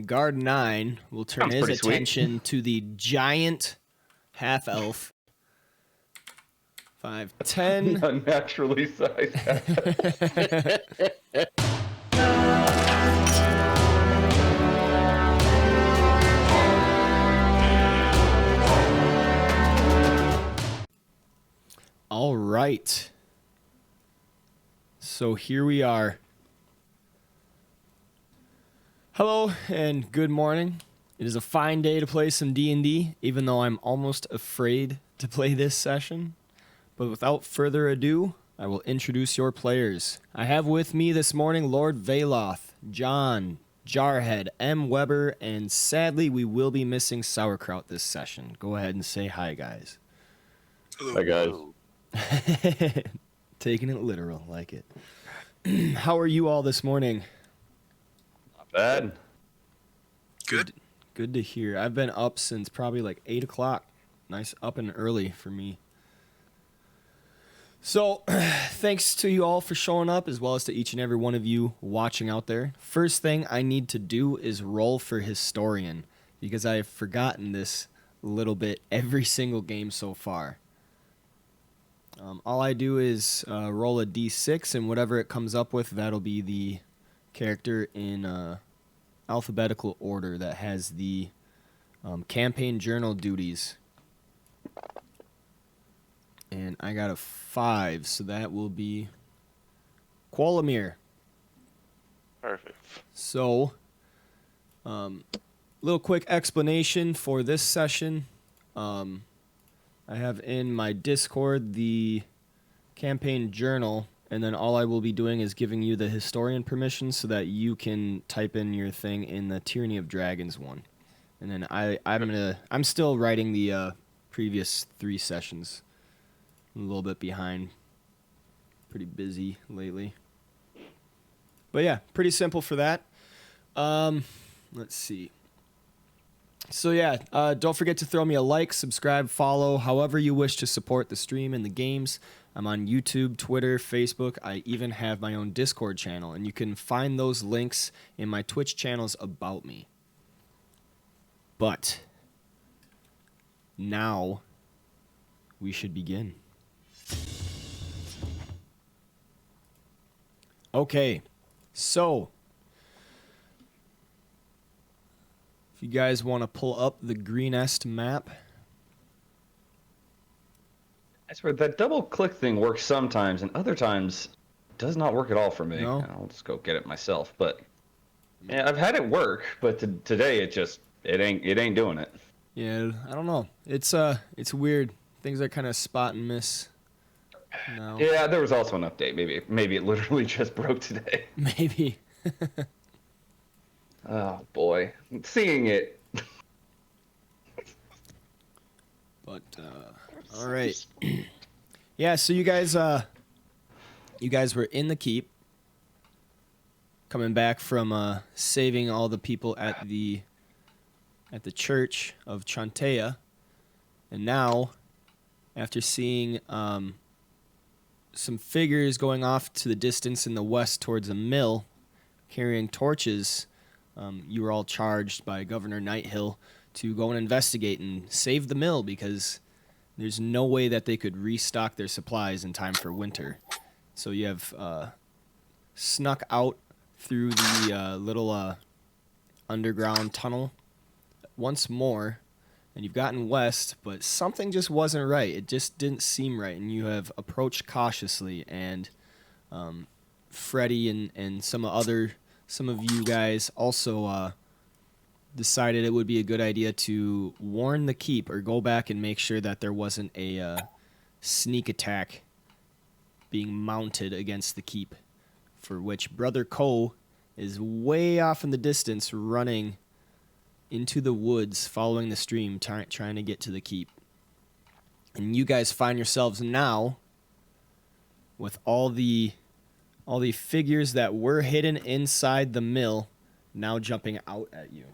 Guard 9 will turn his attention to the giant half-elf. 5'10". Unnaturally sized half-elf. All right. So here we are. Hello and good morning. It is a fine day to play some D&D, even though I'm almost afraid to play this session. But without further ado, I will introduce your players. I have with me this morning Lord Valoth, John, Jarhead, M. Weber, and sadly we will be missing Sauerkraut this session. Go ahead and say hi, guys. Hi, guys. Taking it literal, like it. How are you all this morning? Not bad. Good to hear. I've been up since probably like 8 o'clock. Nice up and early for me. So, thanks to you all for showing up, as well as to each and every one of you watching out there. First thing I need to do is roll for Historian, because I have forgotten this a little bit every single game so far. All I do is roll a d6, and whatever it comes up with, that'll be the character in alphabetical order that has the campaign journal duties. And I got a 5, so that will be Qualamir. Perfect. So, little quick explanation for this session. I have in my Discord the campaign journal, and then all I will be doing is giving you the historian permission so that you can type in your thing in the Tyranny of Dragons one. And then I'm still writing the previous 3 sessions. I'm a little bit behind. Pretty busy lately. But yeah, pretty simple for that. Let's see. So yeah, don't forget to throw me a like, subscribe, follow, however you wish to support the stream and the games. I'm on YouTube, Twitter, Facebook. I even have my own Discord channel, and you can find those links in my Twitch channel's About Me. But now we should begin. Okay, so if you guys want to pull up the Greenest map. I swear, that double-click thing works sometimes, and other times does not work at all for me. No? I'll just go get it myself. But yeah, I've had it work, but today it ain't doing it. Yeah, I don't know. It's weird. Things are kind of spot and miss now. Yeah, there was also an update. Maybe it literally just broke today. Maybe. Oh boy, seeing it. But all right. Yeah, so you guys were in the keep, coming back from saving all the people at the church of Chantea, and now, after seeing some figures going off to the distance in the west towards a mill, carrying torches, you were all charged by Governor Nighthill to go and investigate and save the mill, because there's no way that they could restock their supplies in time for winter. So you have snuck out through the little underground tunnel once more, and you've gotten west, but something just wasn't right. It just didn't seem right, and you have approached cautiously, and Freddy and some of you guys also decided it would be a good idea to warn the keep or go back and make sure that there wasn't a sneak attack being mounted against the keep, for which Brother Ko is way off in the distance running into the woods, following the stream, trying to get to the keep. And you guys find yourselves now with all the figures that were hidden inside the mill now jumping out at you.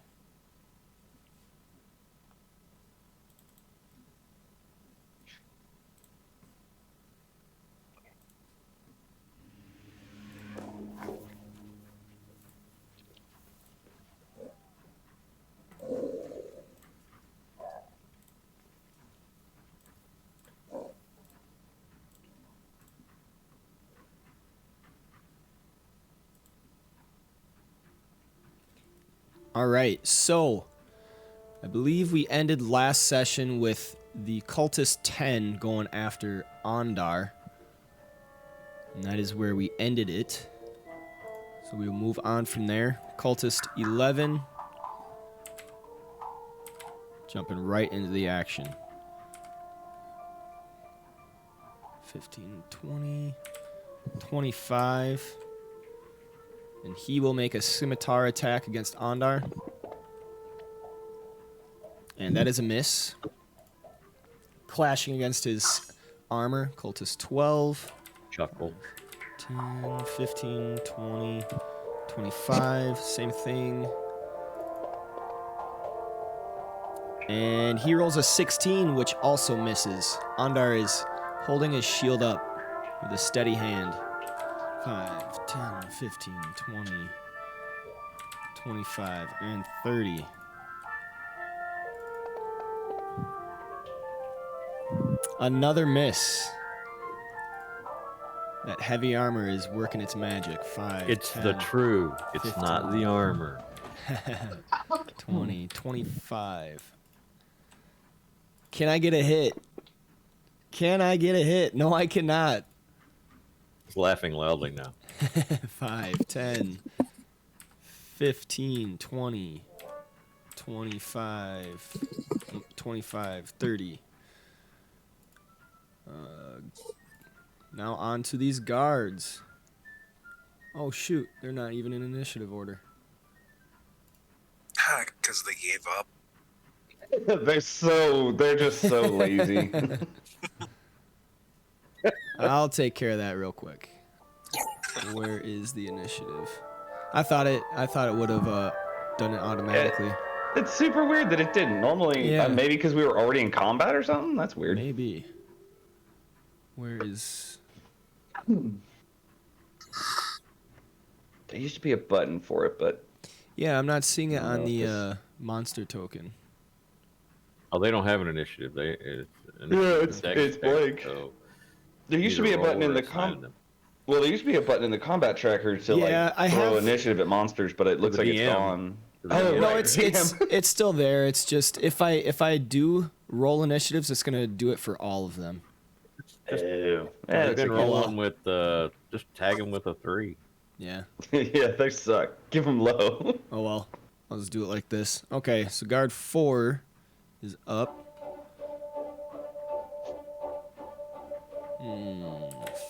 All right, so I believe we ended last session with the cultist 10 going after Ondar. And that is where we ended it. So we will move on from there. Cultist 11. Jumping right into the action. 15, 20, 25. And he will make a scimitar attack against Ondar. And that is a miss. Clashing against his armor. Cultist 12. Chuckle. 10, 15, 20, 25. Same thing. And he rolls a 16, which also misses. Ondar is holding his shield up with a steady hand. 5, 10, 15, 20, 25, and 30. Another miss. That heavy armor is working its magic. 5, It's 10, the true. It's 15. not the armor. 20, 25. Can I get a hit? Can I get a hit? No, I cannot. He's laughing loudly now. 5, 10, 15, 20, 25, 25, 30. Now on to these guards. Oh shoot, they're not even in initiative order. Because they gave up. They're just so lazy. I'll take care of that real quick. Where is the initiative? I thought it would have done it automatically. It's super weird that it didn't. Normally, Yeah. maybe because we were already in combat or something. That's weird. Maybe. Where is? There used to be a button for it, but Yeah, I'm not seeing it I don't on know the if monster token. Oh, they don't have an initiative. It's it's blank. So there used to be a button in the Well, there used to be a button in the combat tracker to Yeah, I throw have- initiative at monsters, but it looks the like it's DM. gone. Oh, No, right. it's still there. It's just if I do roll initiatives, it's gonna do it for all of them. Ew. They've been okay. rolling with just tag them with a 3. Yeah. Yeah, they suck. Give them low. Oh well. I'll just do it like this. Okay, so guard 4 is up.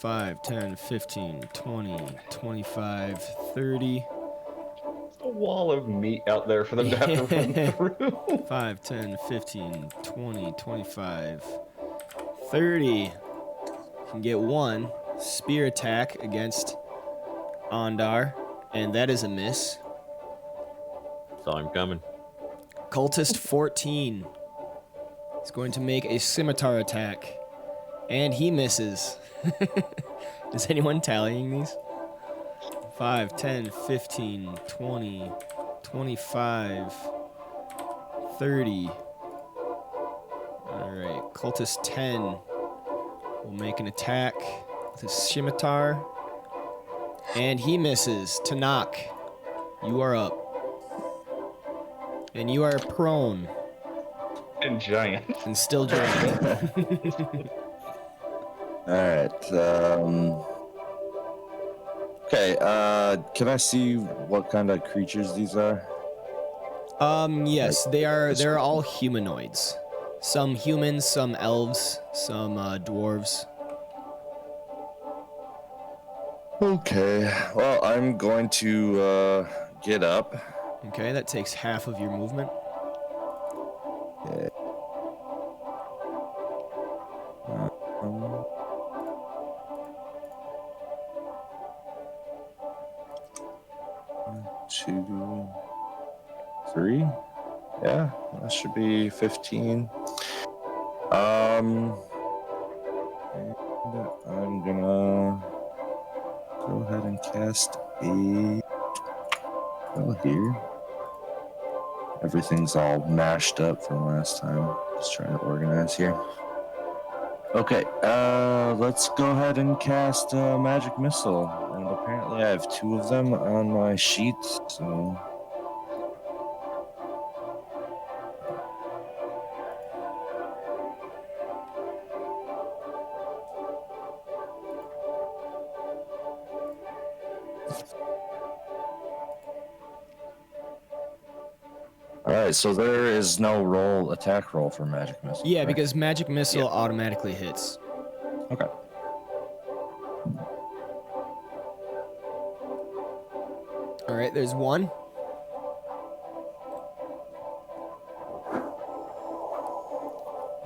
5, 10, 15, 20, 25, 30. A wall of meat out there for them to have to run through. 5, 10, 15, 20, 25, 30. Can get one spear attack against Ondar, and that is a miss. Saw him coming. Cultist 14 is going to make a scimitar attack, and he misses. Is anyone tallying these? 5, 10, 15, 20, 25, 30. Alright, Cultist 10 will make an attack with his scimitar, and he misses. To knock. You are up. And you are prone And giant. and still giant. Alright, okay, can I see what kind of creatures these are? Yes, they're all humanoids. Some humans, some elves, some dwarves. Okay, well, I'm going to, get up. Okay, that takes half of your movement. Um, 2, 3. Yeah, that should be 15. And I'm gonna go ahead and cast a spell here. Everything's all mashed up from last time. Just trying to organize here. Okay, let's go ahead and cast Magic Missile. And apparently I have 2 of them on my sheet, so All right, so there is no attack roll for magic missile. Yeah, right? because magic missile automatically hits. Okay. All right, there's one.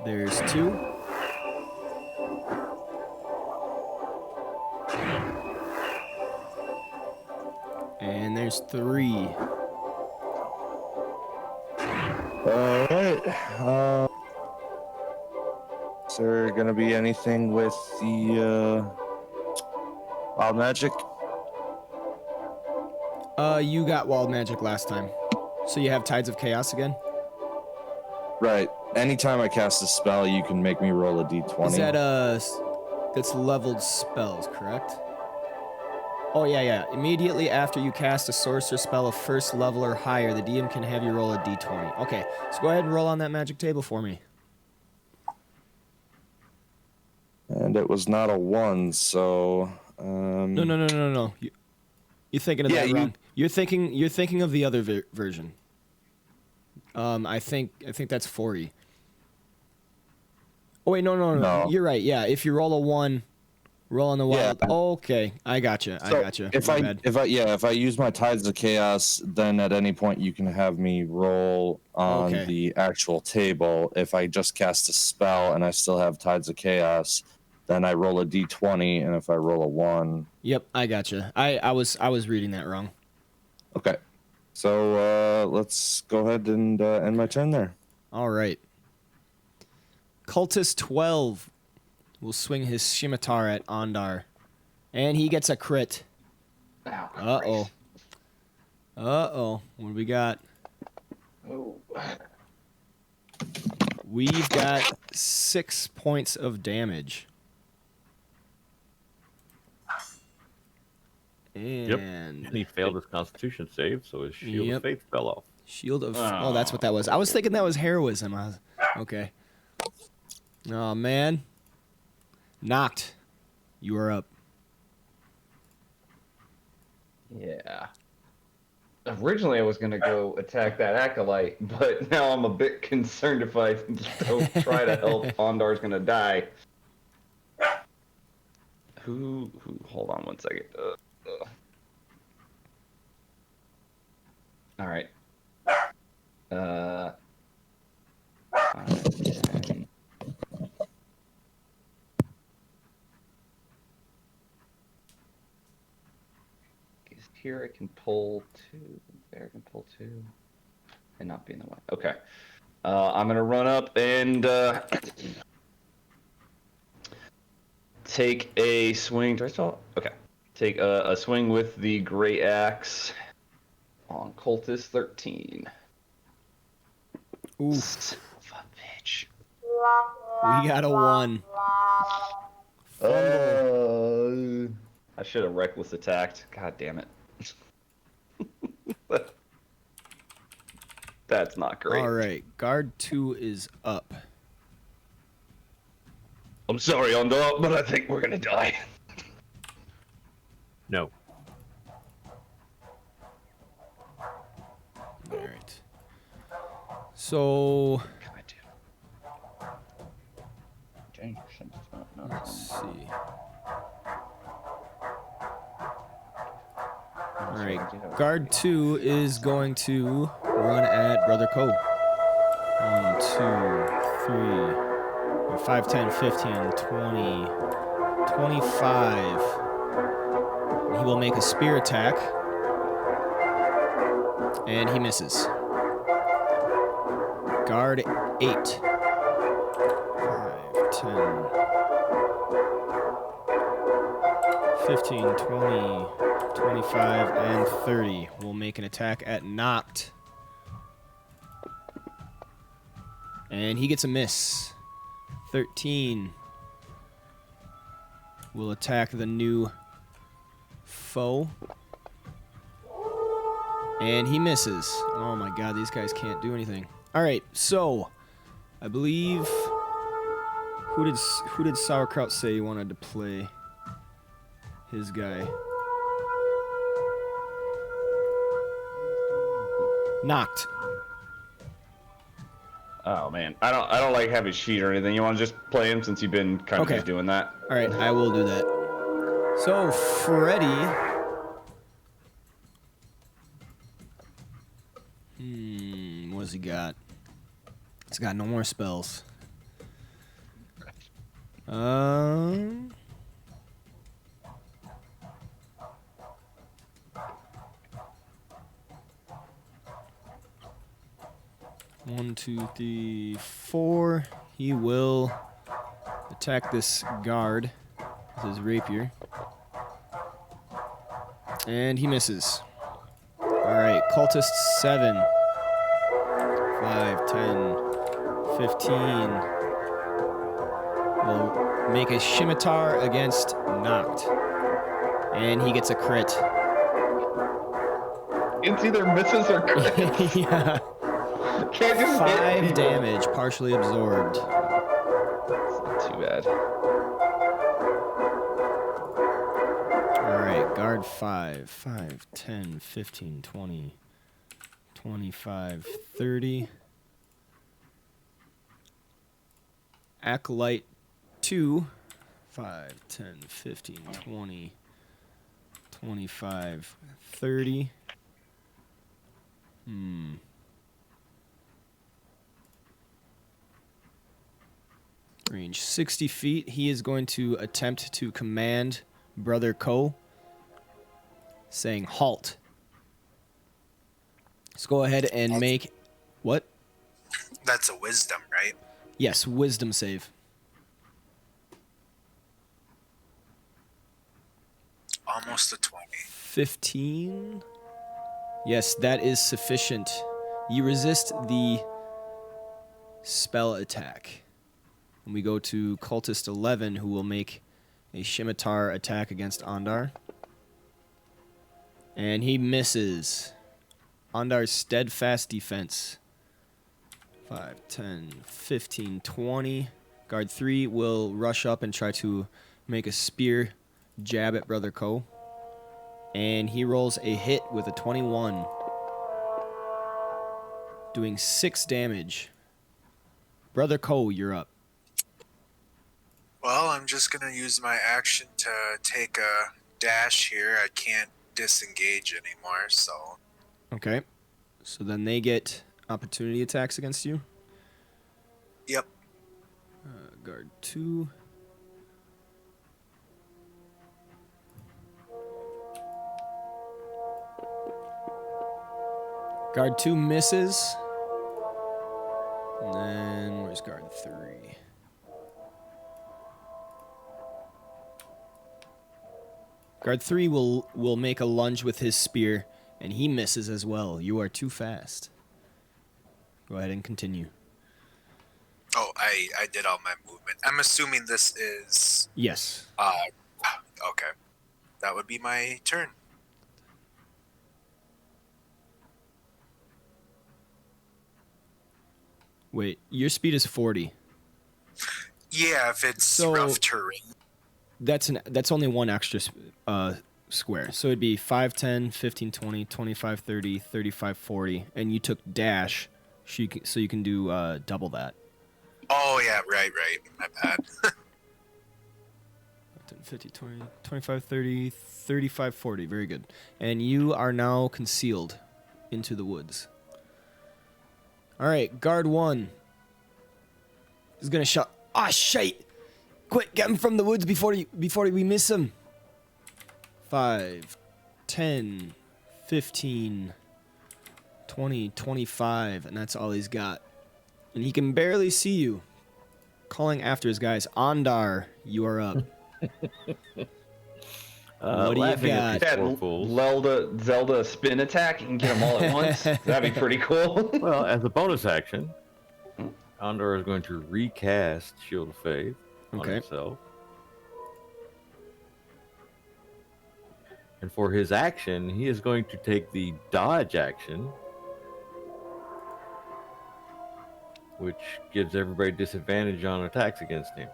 There's two. And there's three. All right. Is there gonna be anything with the wild magic? You got wild magic last time. So you have Tides of Chaos again? Right. Anytime I cast a spell, you can make me roll a d20. Is that that's leveled spells, correct? Oh yeah. Immediately after you cast a sorcerer spell of first level or higher, the DM can have you roll a d20. Okay, so go ahead and roll on that magic table for me. And it was not a 1, so No. You're thinking of that wrong. You're thinking of the other version. I think that's 40. Oh wait, no. You're right. Yeah, if you roll a 1, roll on the wild. Yeah. Okay, I gotcha. If I use my Tides of Chaos, then at any point you can have me roll on the actual table. If I just cast a spell and I still have Tides of Chaos, then I roll a d20, and if I roll a 1... Yep, I gotcha. I was reading that wrong. Okay. So let's go ahead and end my turn there. All right. Cultist 12 will swing his scimitar at Ondar. And he gets a crit. Uh-oh. What do we got? Oh. We've got 6 points of damage. And he failed his Constitution save, so his Shield of Faith fell off. Shield of... Oh, that's what that was. I was thinking that was heroism. Okay. Oh, man. Knocked. You are up. Yeah. Originally, I was going to go attack that Acolyte, but now I'm a bit concerned if I don't try to help, Ondar's going to die. Who... Hold on one second. All right. 5, 10. Here I can pull 2. There I can pull 2. And not be in the way. Okay. I'm going to run up and take a swing. Do I still? Okay. Take a swing with the Great Axe on Cultist 13. Oof. Son of a bitch. We got a 1. I should have reckless attacked. God damn it. That's not great. All right. Guard 2 is up. I'm sorry, Ondar, but I think we're gonna die. No. All right. So... What can I do? Danger sense. Let's see. All right. Guard 2 is going to run at Brother Cole. 1, 2, 3, 5, 10, 15, 20, 25. He will make a spear attack. And he misses. Guard 8. 5, 10, 15, 20, 25, and 30. Will make an attack at Knocked. And he gets a miss. 13 will attack the new foe. And he misses. Oh my god, these guys can't do anything. Alright, so I believe who did Sauerkraut say he wanted to play his guy? Knocked. Oh man, I don't like having sheet or anything. You want to just play him since you've been kind of just doing that. All right, I will do that. So Freddy. What's he got? He's got no more spells. 1, 2, 3, 4. He will attack this guard with his rapier. And he misses. Alright, cultist 7. 5, 10, 15. Will make a scimitar against Noct. And he gets a crit. It's either misses or crits. Yeah. Can't just 5 damage, partially absorbed. It's not too bad. Alright, guard 5. 5, 10, 15, 20, 25, 30. Acolyte 2. 5, 10, 15, 20, 25, 30. Range 60 feet. He is going to attempt to command Brother Ko, saying halt. Let's go ahead and make... What? That's a wisdom, right? Yes, wisdom save. Almost a 20. 15. Yes, that is sufficient. You resist the spell attack. And we go to Cultist 11, who will make a scimitar attack against Ondar. And he misses. Ondar's steadfast defense. 5, 10, 15, 20. Guard 3 will rush up and try to make a spear jab at Brother Ko. And he rolls a hit with a 21. Doing 6 damage. Brother Ko, you're up. Well, I'm just going to use my action to take a dash here. I can't disengage anymore, so... Okay. So then they get opportunity attacks against you. Yep. Guard 2. Guard 2 misses. And then where's guard 3? Guard 3 will make a lunge with his spear, and he misses as well. You are too fast. Go ahead and continue. Oh, I did all my movement. I'm assuming this is... Yes. Okay. That would be my turn. Wait, your speed is 40. Yeah, if it's rough terrain. That's only one extra square. So it'd be 5, 10, 15, 20, 25, 30, 35, 40. And you took dash, so you can do double that. Oh, yeah, right. My bad. 10, 50, 20, 25, 30, 35, 40. Very good. And you are now concealed into the woods. All right, guard 1 is going to shout, "Ah, shite! Quick, get him from the woods before we miss him." 5, 10, 15, 20, 25, and that's all he's got. And he can barely see you. Calling after his guys. Ondar, you are up. What do you got? Zelda spin attack and get them all at once. That'd be pretty cool. Well, as a bonus action, Ondar is going to recast Shield of Faith on himself. And for his action, he is going to take the dodge action, which gives everybody disadvantage on attacks against him.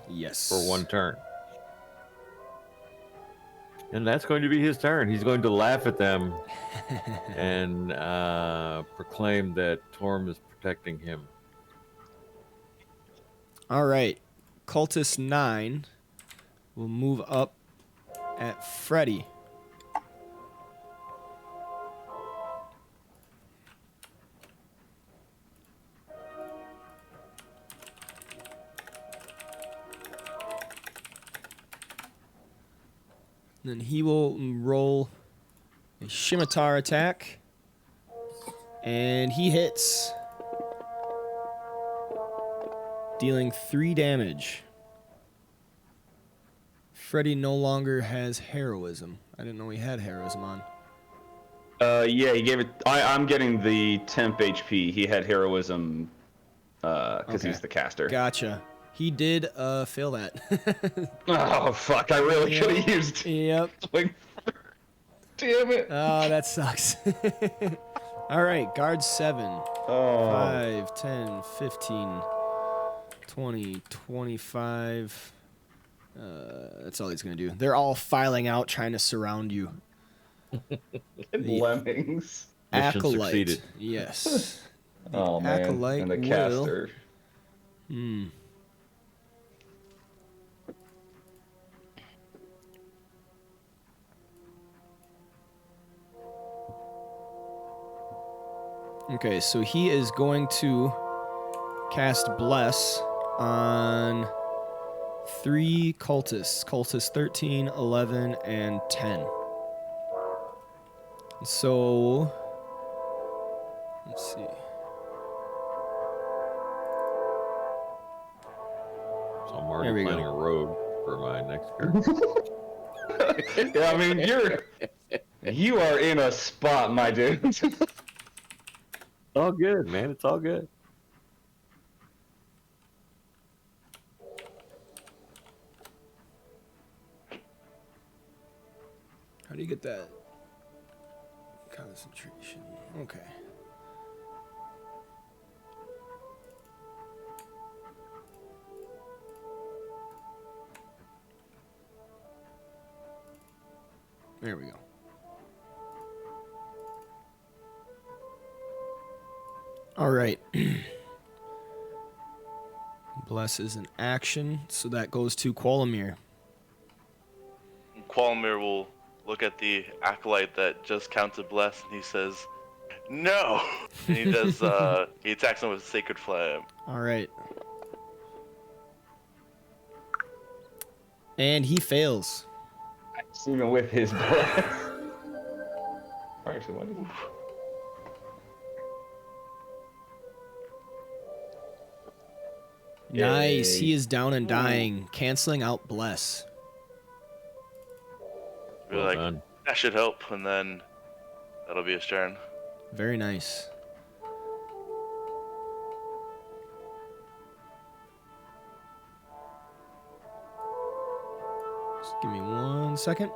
Yes. For 1 turn. And that's going to be his turn. He's going to laugh at them and proclaim that Torm is protecting him. All right. Cultist 9 will move up at Freddy. Then he will roll a scimitar attack. And he hits, dealing 3 damage. Freddy no longer has heroism. I didn't know he had heroism on. Yeah, he gave it. I'm getting the temp HP. He had heroism because he's the caster. Gotcha. He did fail that. Oh fuck! I really could have used. Yep. Like, damn it. Oh, that sucks. All right, guard 7. Oh. 5, 10, 15, 20, 25. That's all he's going to do. They're all filing out, trying to surround you. Lemmings. Mission Acolyte. succeeded. Yes. Oh man. Acolyte And the will- caster. Okay, so he is going to cast Bless on 3 cultists. Cultists 13, 11, and 10. So, let's see. So I'm There we already go. planning a rogue for my next character. Yeah, I mean you are in a spot, my dude. It's all good, man. It's all good. How do you get that concentration? Okay. There we go. All right. Bless is an action, so that goes to Qualamir. Qualmir will look at the acolyte that just counted bless, and he says, "No!" And he does. He attacks him with sacred flame. All right. And he fails. Even with his bless. Actually, what is he? Nice. Yay. He is down and dying, canceling out Bless. We're Well like, done. that should help, and then that'll be his turn. Very nice. Just give me 1 second.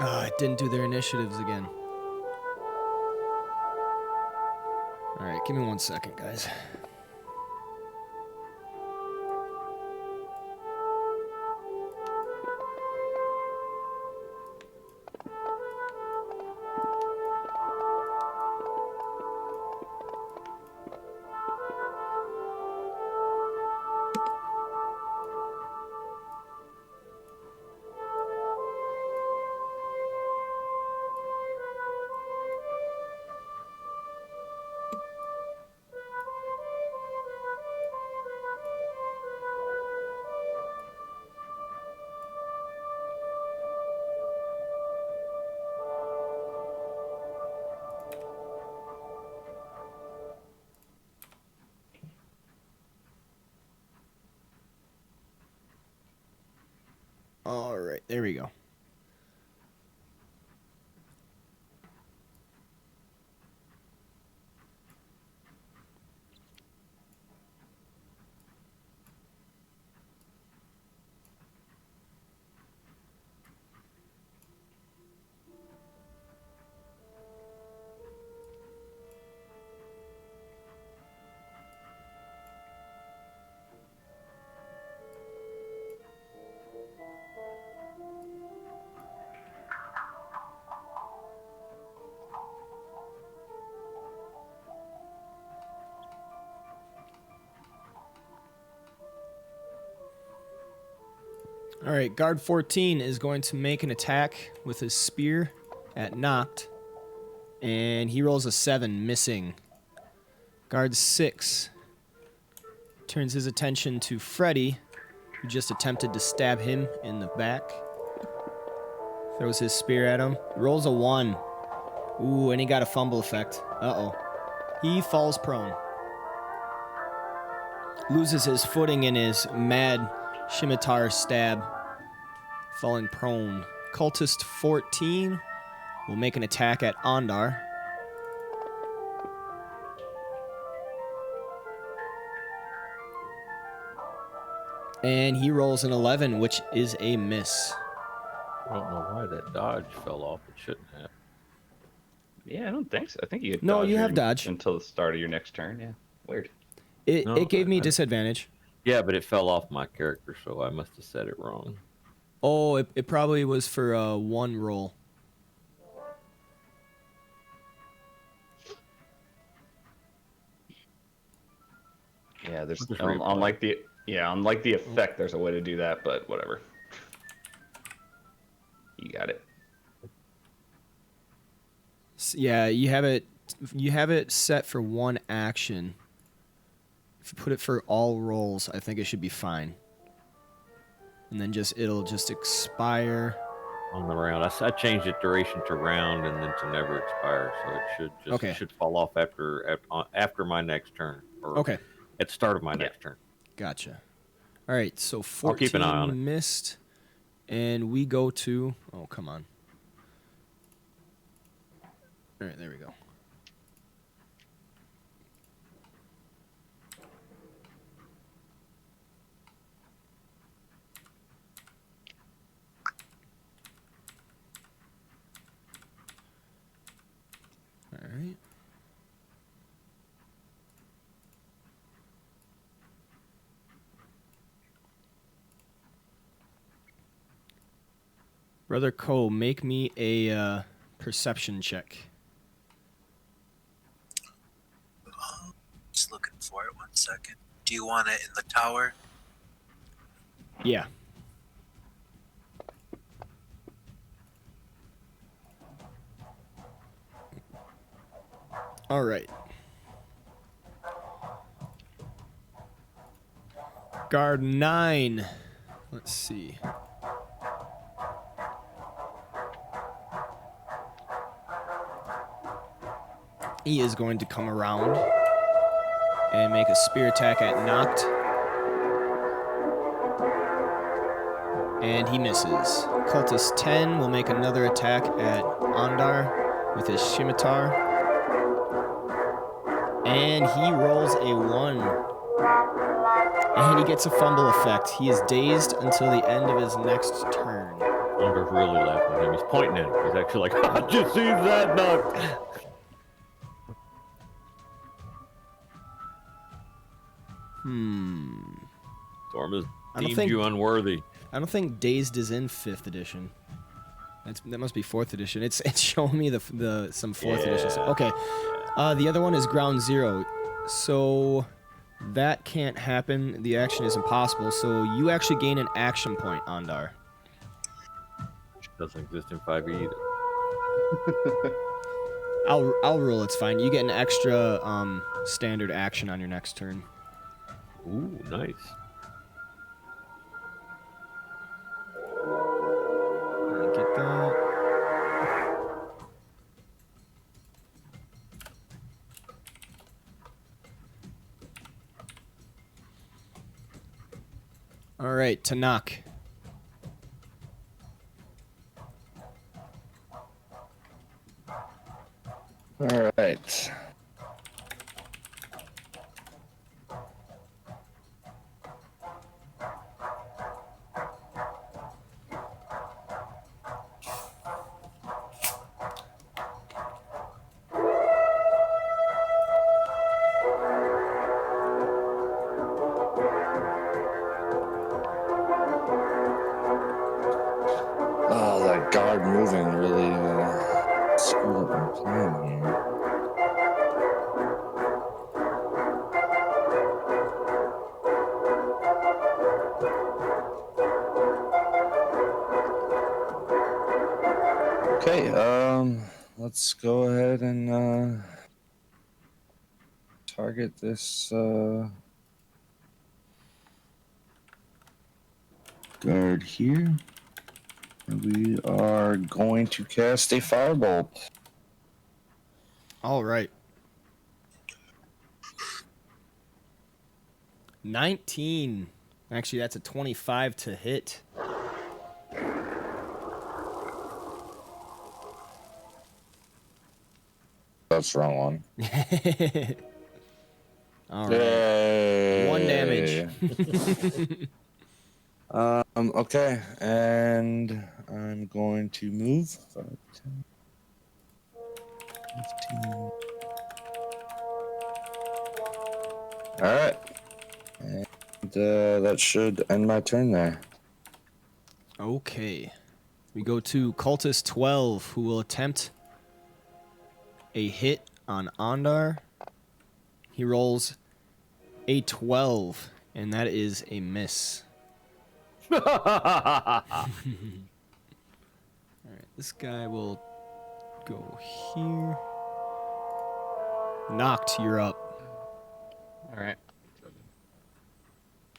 Ah, it didn't do their initiatives again. All right, give me 1 second, guys. All right, there we go. All right, guard 14 is going to make an attack with his spear at knocked, and he rolls a 7, missing. Guard 6 turns his attention to Freddy, who just attempted to stab him in the back. Throws his spear at him. Rolls a 1. Ooh, and he got a fumble effect. Uh-oh. He falls prone. Loses his footing in his mad scimitar stab. Falling prone. Cultist 14 will make an attack at Ondar. And he rolls an 11, which is a miss. I don't know why that dodge fell off. It shouldn't have. Yeah, I don't think so. I think you get No, dodge you have your- dodge. until the start of your next turn. Yeah, weird. It gave me disadvantage. Yeah, but it fell off my character, so I must have said it wrong. Oh, it probably was for one roll. Yeah, there's Just unlike the effect. There's a way to do that, but whatever. You got it. Yeah, you have it set for one action. If you put it for all rolls, I think it should be fine. And then it'll just expire On the round, I changed the duration to round and then to never expire, so it should fall off after my next turn. Or Okay. At the start of my next turn. Gotcha. All right, so 14 I'll keep an eye on it. missed, and we go to... Oh, come on. All right, there we go. All right. Brother Cole, make me a perception check. Just looking for it. 1 second. Do you want it in the tower? Yeah. All right. Guard 9. Let's see. He is going to come around and make a spear attack at knocked. And he misses. Cultist 10 will make another attack at Ondar with his scimitar. And he rolls a 1. And he gets a fumble effect. He is dazed until the end of his next turn. Ondar's really laughing at him. He's pointing at him. He's actually like, I just see that knock. Storm has deemed you unworthy. I don't think Dazed is in 5th edition. That must be 4th edition. It's showing me some 4th edition stuff. Okay. The other one is Ground Zero. So that can't happen. The action is impossible. So you actually gain an action point, Ondar. Which doesn't exist in 5e either. I'll rule it's fine. You get an extra standard action on your next turn. Ooh, nice. Get that. All right, Tanakh. All right. Oh, that guard moving really screwed up my plan here. Okay, let's go ahead and target this guard here. We are going to cast a firebolt. All right. 19. Actually, that's a 25 to hit. That's the wrong one. All right. Yay. 1 damage. Okay, and I'm going to move 5, 10, 15. All right, and that should end my turn there. Okay. We go to Cultist 12, who will attempt a hit on Ondar. He rolls a 12, and that is a miss. All right, this guy will go here. Knocked, you're up. All right.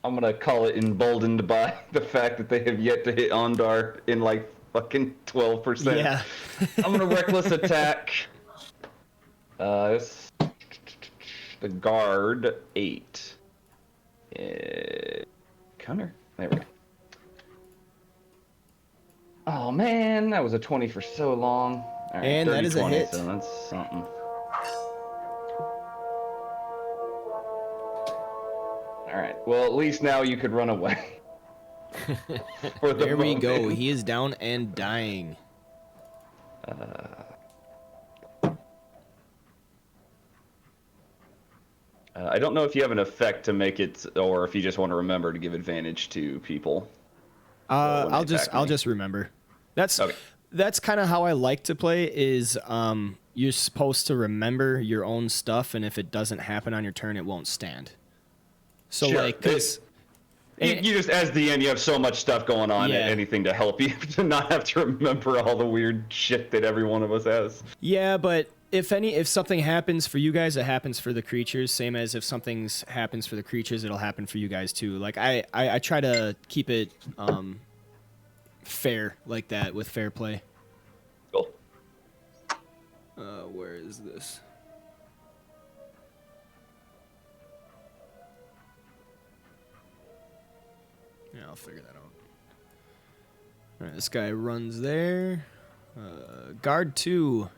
I'm gonna call it emboldened by the fact that they have yet to hit Ondar in like fucking 12%. Yeah. I'm gonna reckless attack. The guard 8. Counter. There we go. Oh man, that was a 20 for so long. All right, And that is a 20, hit. So that's something. All right. Well, at least now you could run away. For the There we go. moment. He is down and dying. I don't know if you have an effect to make it, or if you just want to remember to give advantage to people. when they I'll attack me. just remember. That's Okay. that's kind of how I like to play. Is you're supposed to remember your own stuff, and if it doesn't happen on your turn, it won't stand. So Sure. like, 'cause- You just, as the end, you have so much stuff going on, Yeah. anything to help you to not have to remember all the weird shit that every one of us has. yeah, but if something happens for you guys, it happens for the creatures. Same as if something happens for the creatures, it'll happen for you guys too. Like I try to keep it fair like that, with fair play. Cool. Where is this? Yeah, I'll figure that out. All right, this guy runs there. Guard 2.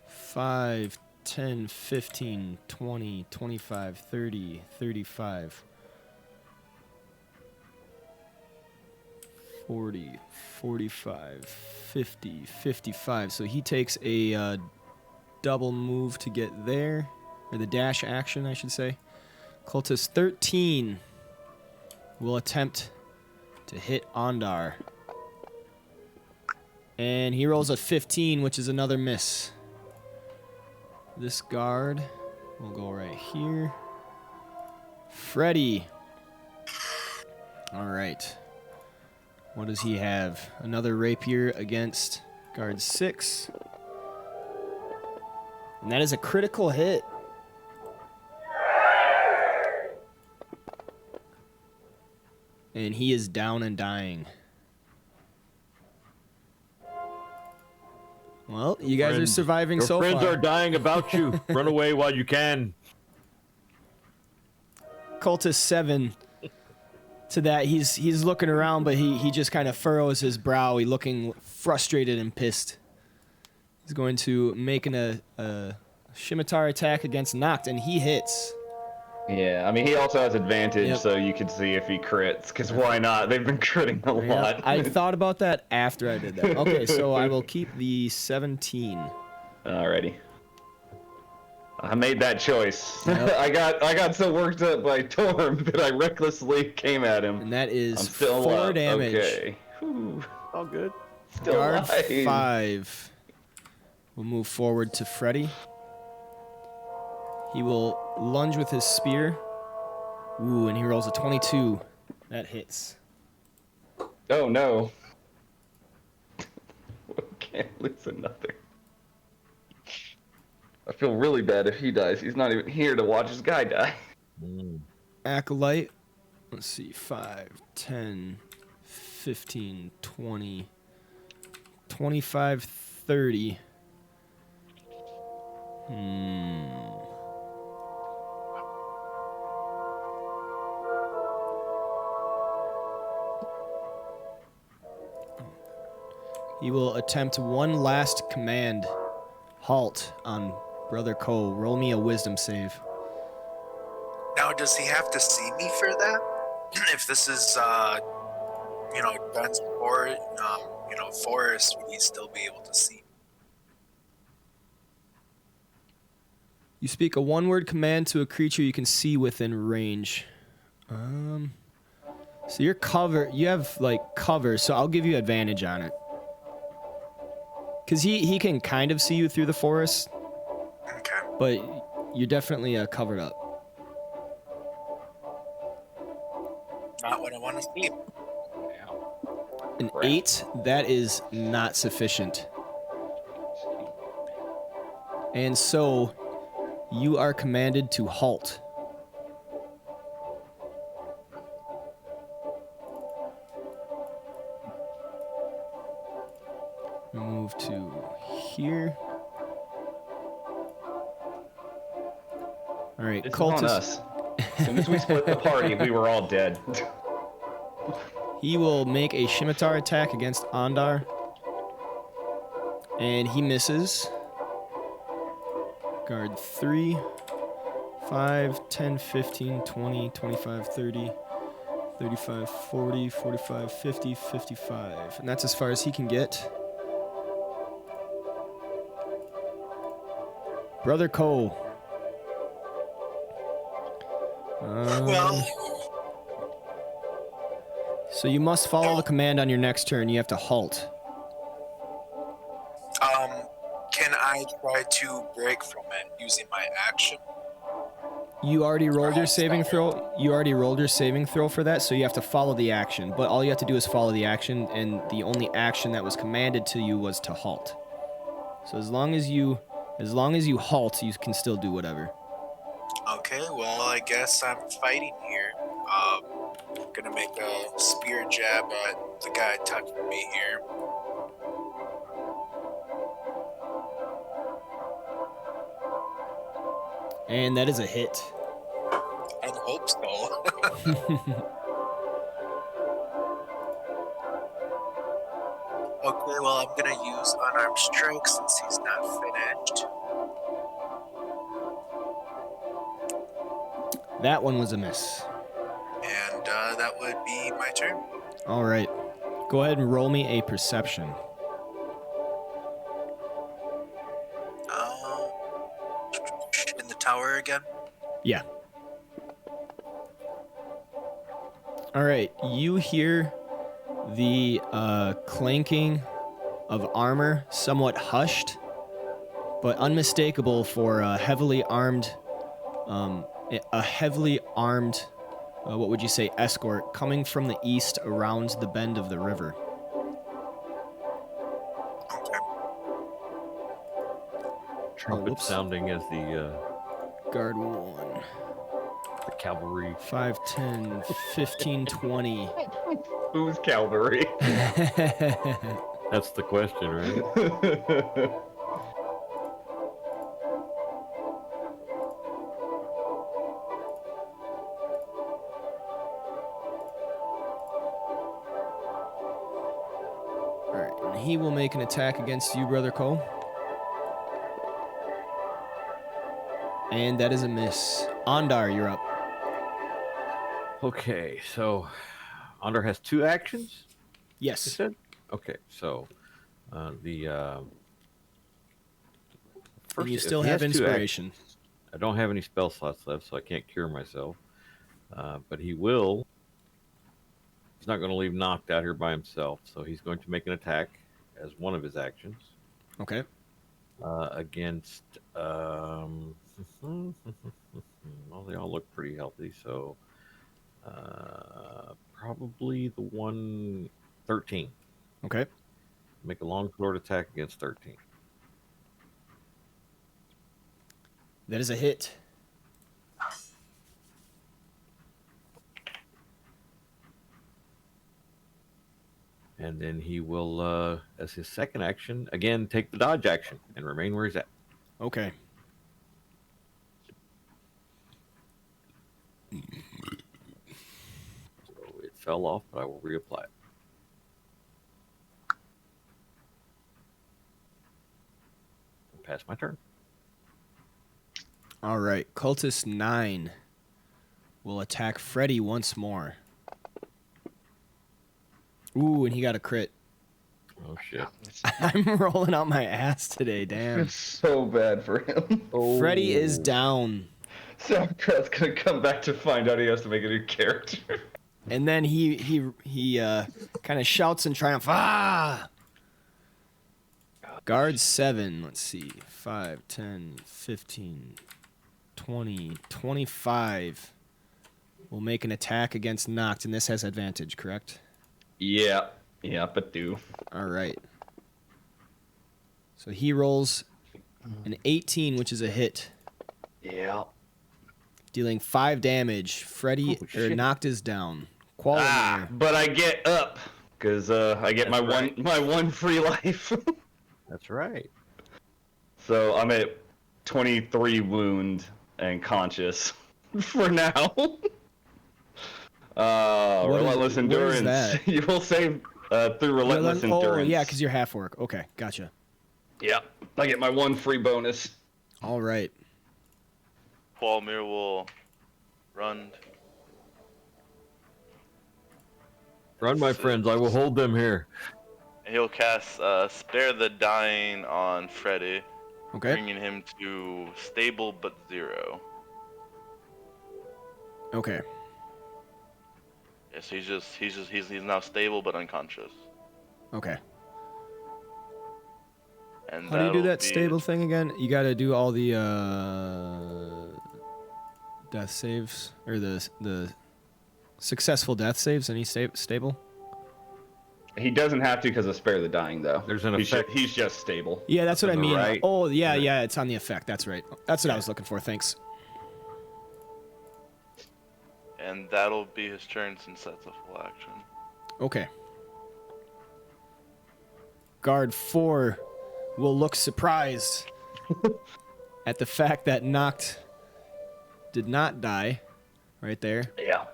5, 10, 15, 20, 25, 30, 35, 40, 45, 50, 55. So he takes a double move to get there. Or the dash action, I should say. Cultist 13 will attempt to hit Ondar. And he rolls a 15, which is another miss. This guard will go right here. Freddy. All right. What does he have? Another rapier against guard 6. And that is a critical hit. And he is down and dying. Well, you guys are surviving Your so friends far. are dying about you. Run away while you can. Cultist 7. To that, he's looking around, but he just kind of furrows his brow. He's looking frustrated and pissed. He's going to make a scimitar attack against Noct, and he hits. Yeah, I mean, he also has advantage, Yep. so you could see if he crits, because why not? They've been critting a lot. I thought about that after I did that. Okay, so I will keep the 17. Alrighty. I made that choice. Yep. I got so worked up by Torm that I recklessly came at him. And that is I'm still 4 alive. damage. Okay. Whew. All good. Still Guard alive. 5. We'll move forward to Freddy. He will lunge with his spear. Ooh, and he rolls a 22. That hits. Oh no. Okay. can't lose another. I feel really bad if he dies. He's not even here to watch his guy die. Acolyte. Let's see. 5, 10, 15, 20, 25, 30. He will attempt one last command. Halt on Brother Cole. Roll me a wisdom save. Now, does he have to see me for that? If this is, Dungeons or, forest, would he still be able to see? You speak a one-word command to a creature you can see within range. So you're covered. You have cover, so I'll give you advantage on it. Because he can kind of see you through the forest. Okay. But you're definitely covered up. Not what I want to see. An 8, that is not sufficient. And so you are commanded to halt. Move to here. All right, It's cultist. on us. As soon as we split the party, we were all dead. He will make a scimitar attack against Ondar. And he misses. Guard 3, 5, 10, 15, 20, 25, 30, 35, 40, 45, 50, 55. And that's as far as he can get. Brother Cole. So you must follow the command on your next turn. You have to halt. Can I try to break from it using my action? You already rolled your saving throw. You already rolled your saving throw for that, so you have to follow the action. But all you have to do is follow the action, and the only action that was commanded to you was to halt. So as long as you halt, you can still do whatever. Okay, well, I guess I'm fighting here. Gonna make a spear jab at the guy touching me here. And that is a hit. I hope so. Okay, well, I'm gonna use unarmed strike since he's not finished. That one was a miss. And that would be my turn. All right. Go ahead and roll me a perception. In the tower again? Yeah. All right. You hear the clanking of armor, somewhat hushed, but unmistakable for a heavily armed, what would you say, escort coming from the east around the bend of the river. Okay. Trumpet sounding as the Guard 1. the cavalry. 5, 10, 15, 20. Who's cavalry? That's the question, right? Alright, and he will make an attack against you, Brother Cole. And that is a miss. Ondar, you're up. Okay, so Ondar has 2 actions? You Yes. said? Okay, so the And you if still he have has 2 inspiration. actions, I don't have any spell slots left, so I can't cure myself. But he will. He's not going to leave knocked out here by himself, so he's going to make an attack as one of his actions. Okay. Against well, they all look pretty healthy, so probably the 113. Okay. Make a longsword attack against 13. That is a hit. And then he will, as his second action, again take the dodge action and remain where he's at. Okay. So it fell off, but I will reapply it. Pass my turn. All right. Cultist 9 will attack Freddy once more. Ooh, and he got a crit. Oh, shit. I'm rolling out my ass today, damn. It's so bad for him. Freddy is down. Sauerkraut's gonna come back to find out he has to make a new character. And then he kind of shouts in triumph, ah! Guard 7, let's see, 5, 10, 15, 20, 25 will make an attack against Noct, and this has advantage, correct? Yeah, but do. All right. So he rolls an 18, which is a hit, Yeah. dealing 5 damage. Freddy Oh, or shit. Noct is down. Quality. But I get up because I get That's right. my one free life. That's right. So I'm at 23 wound and conscious for now. Relentless what is endurance. that? You will save through relentless endurance. Oh, yeah, because you're half orc. Okay, gotcha. Yep. I get my one free bonus. All right. Qualmir will run. Run, my friends. I will hold them here. He'll cast Spare the Dying on Freddy, Okay. bringing him to stable but 0. Okay. Yes, he's now stable but unconscious. Okay. And How do you do that'll that be- stable thing again? You got to do all the death saves or the successful death saves. Any stable? He doesn't have to because of Spare the Dying, though. There's an he's effect. he's just stable. Yeah, that's what I On the mean. right. Oh, yeah, Right. yeah. It's on the effect. That's right. That's what I was looking for. Thanks. And that'll be his turn since that's a full action. Okay. Guard 4 will look surprised at the fact that Noct did not die right there. Yeah.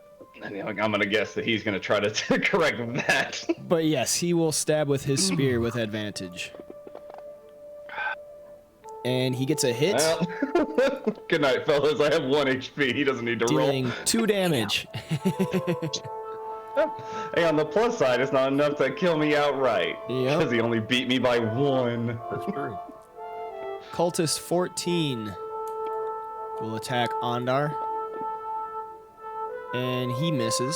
And I'm gonna guess that he's gonna try to correct that. But yes, he will stab with his spear with advantage. And he gets a hit, Well, good night, fellas. I have 1 HP. He doesn't need to dealing 2 damage. roll. Hey, on the plus side, it's not enough to kill me outright. Yep. Because he only beat me by 1. That's true. Cultist 14 will attack Ondar. And he misses.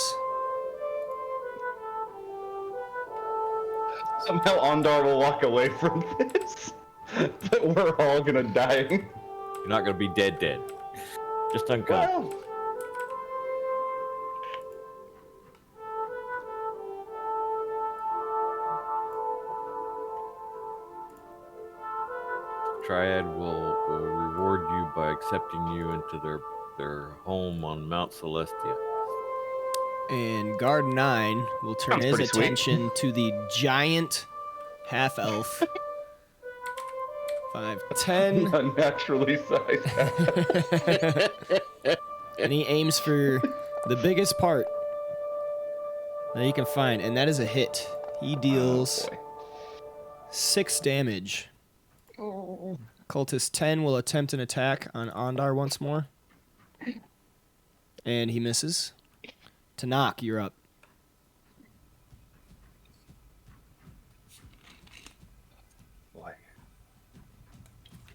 Somehow Ondar will walk away from this. But we're all gonna die. You're not going to be dead. Just unconscious. Well, Triad will reward you by accepting you into their home on Mount Celestia. And Guard 9 will turn Sounds his pretty sweet. attention to the giant half-elf. 5, 10. unnaturally sized. And he aims for the biggest part that he can find, and that is a hit. He deals 6 damage. Cultist 10 will attempt an attack on Ondar once more. And he misses. Tanakh, you're up.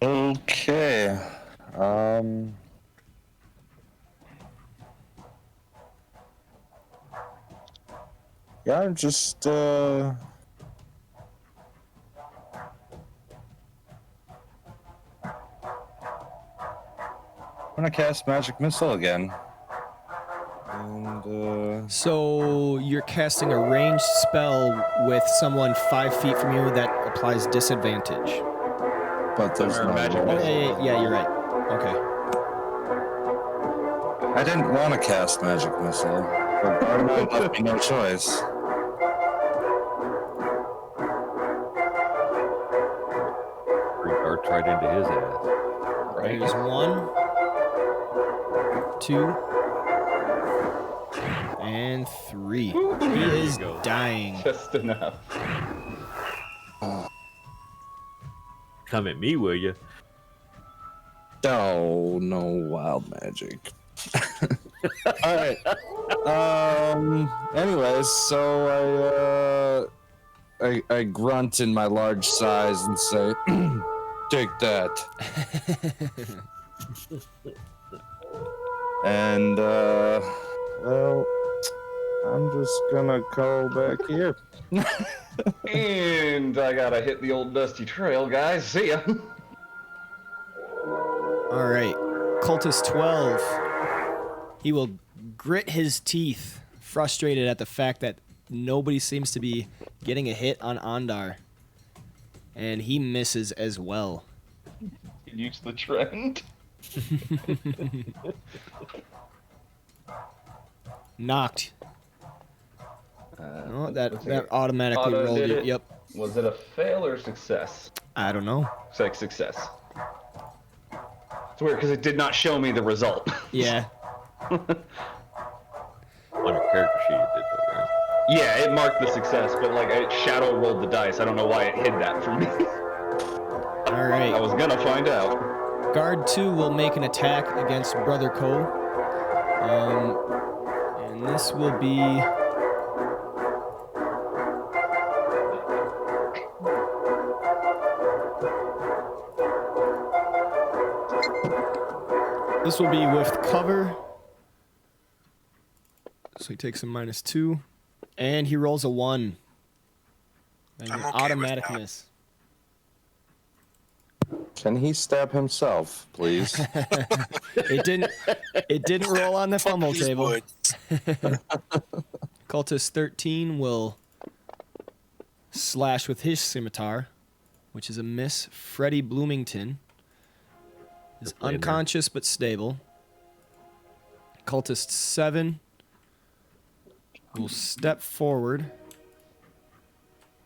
Okay. Yeah, I'm just I'm gonna cast Magic Missile again. And So you're casting a ranged spell with someone 5 feet from you that applies disadvantage. But there's Or no magic roll. Oh, yeah, you're right. Okay. I didn't want to cast magic missile, but Garden left me no choice. Three darts right into his ass. Right. There's 1, 2, and 3. He is go. dying. Just enough. Come at me, will you? Oh, no wild magic. All right. Anyways, so I grunt in my large size and say, "Take that." And well, I'm just gonna go back here. And I gotta hit the old dusty trail, guys. See ya. All right. Cultist 12. He will grit his teeth, frustrated at the fact that nobody seems to be getting a hit on Ondar. And he misses as well. Use the trend. Knocked. Oh, that let's see here. automatically Auto rolled did you. it. Yep. Was it a fail or success? I don't know. Looks like success. It's weird because it did not show me the result. Yeah. On your character sheet, it did though, right? Yeah, it marked the success, but like it shadow rolled the dice. I don't know why it hid that from me. All I right. was gonna find out. Guard 2 will make an attack against Brother Cole. And this will be... This will be with cover. So he takes a -2. And he rolls a 1. And I'm an okay with automatic that. miss. Can he stab himself, please? It didn't roll on the fumble These table. woods. Cultist 13 will slash with his scimitar, which is a miss. Freddie Bloomington is Playing there. unconscious but stable. Cultist 7 will step forward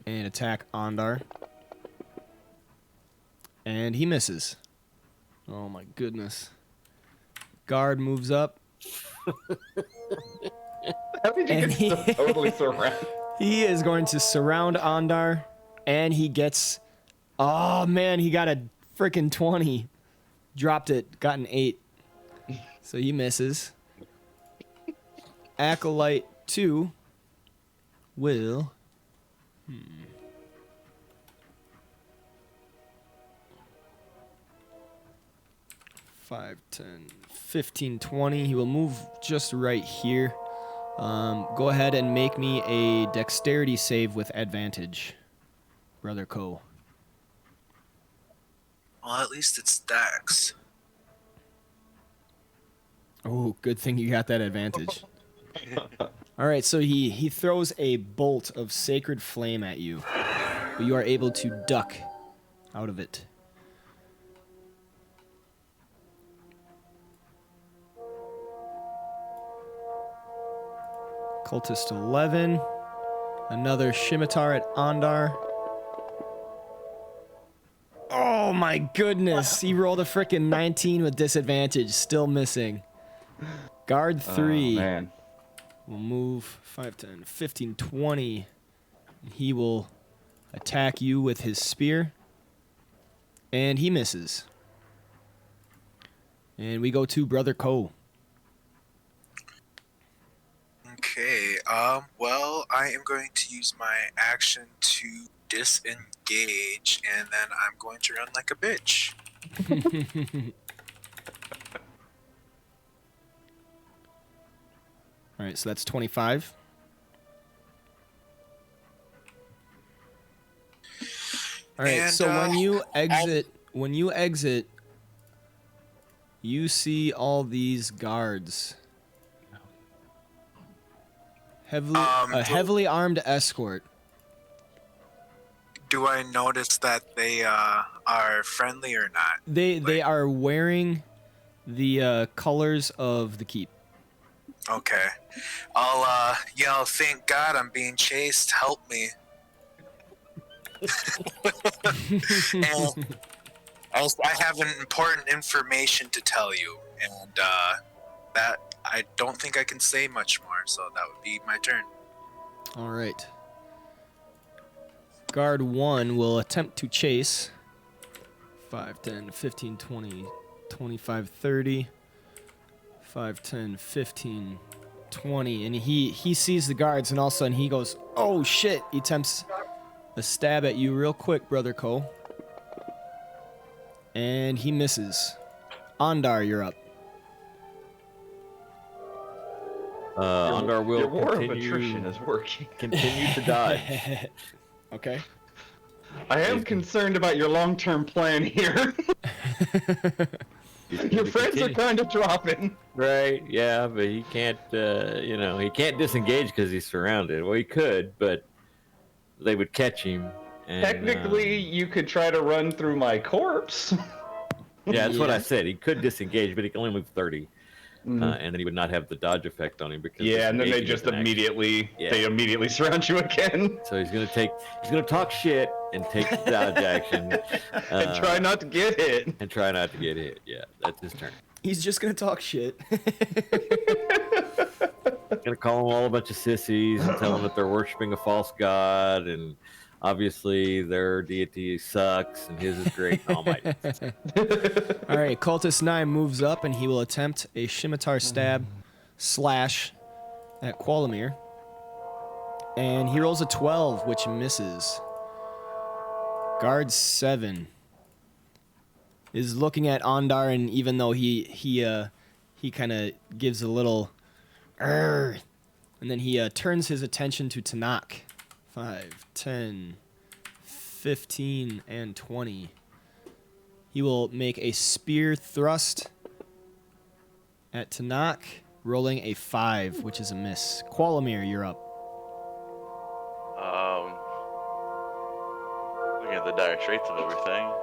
and attack Ondar. And he misses. Oh my goodness. Guard moves up. How did you And get so totally surrounded? He is going to surround Ondar, and he gets... Oh, man, he got a freaking 20. Dropped it, got an 8. So he misses. Acolyte 2 will... 5, 10, 15, 20. He will move just right here. Go ahead and make me a dexterity save with advantage, Brother Cole. Well, at least it's Dex. Oh, good thing you got that advantage. All right, so he throws a bolt of sacred flame at you, but you are able to duck out of it. Cultist 11. Another scimitar at Ondar. Oh my goodness. He rolled a frickin' 19 with disadvantage. Still missing. Guard 3 Oh, man. will move 5, 10, 15, 20. He will attack you with his spear. And he misses. And we go to Brother Cole. Okay, well, I am going to use my action to disengage, and then I'm going to run like a bitch. All right, so that's 25. All right, And, so when you exit, you see all these guards. Heavily armed escort. Do I notice that they are friendly or not? They are wearing the colors of the keep. Okay. I'll yell, "Thank God I'm being chased. Help me." And I have an important information to tell you, and that I don't think I can say much more, so that would be my turn. All right. Guard 1 will attempt to chase. 5, 10, 15, 20, 25, 30. 5, 10, 15, 20. And he sees the guards, and all of a sudden he goes, oh shit! He attempts a stab at you real quick, Brother Cole. And he misses. Ondar, you're up. Ondar will Your war of continue, attrition is working. continue to dodge. Okay. I am concerned about your long-term plan here. Your friends are kind of dropping. Right, yeah, but he can't, he can't disengage because he's surrounded. Well, he could, but they would catch him. And, Technically, you could try to run through my corpse. yeah, that's what Yeah. I said. He could disengage, but he can only move 30. And then he would not have the dodge effect on him because Yeah, and then they disengaging just is an action. immediately surround you again. So he's gonna talk shit and take the dodge action And try not to get hit. and try not to get hit. Yeah, that's his turn. He's just gonna talk shit. Gonna call them all a bunch of sissies and tell them that they're worshiping a false god, and obviously their deity sucks and his is great and almighty. All right, Cultist 9 moves up, and he will attempt a scimitar stab slash at Qualamir. And he rolls a 12, which misses. Guard 7 is looking at Ondar, and even though he kind of gives a little "Arr," and then he turns his attention to Tanakh. 5, 10, 15, and 20. He will make a spear thrust at Tanakh, rolling a 5, which is a miss. Qualamir, you're up. Looking at the dire straits of everything.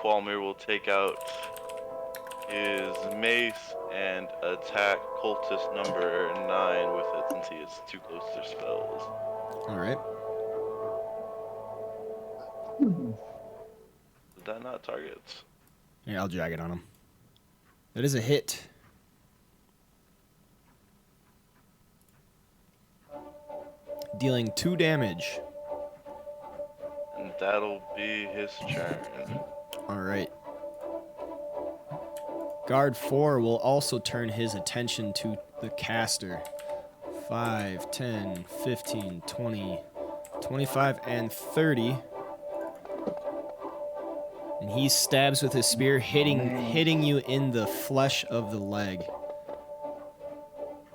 Qualmir will take out his mace and attack cultist number 9 with it since he is too close to their spells. All right. Did that not target? Yeah, I'll drag it on him. That is a hit. Dealing 2 damage. And that'll be his turn. All right. Guard 4 will also turn his attention to the caster. 5, 10, 15, 20, 25, and 30. And he stabs with his spear, hitting you in the flesh of the leg.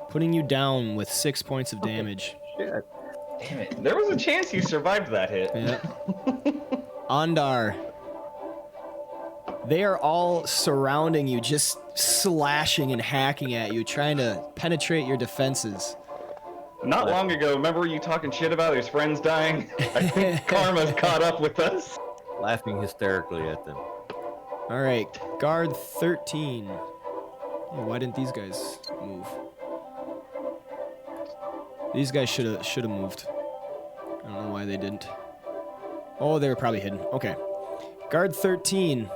Putting you down with 6 points of damage. Damn it. There was a chance you survived that hit. Yep. Ondar. They are all surrounding you, just slashing and hacking at you, trying to penetrate your defenses. Not long ago, remember you talking shit about his friends dying? I think karma's caught up with us. Laughing hysterically at them. All right, guard 13. Oh, why didn't these guys move? These guys should have moved. I don't know why they didn't. Oh, they were probably hidden. Okay. Guard 13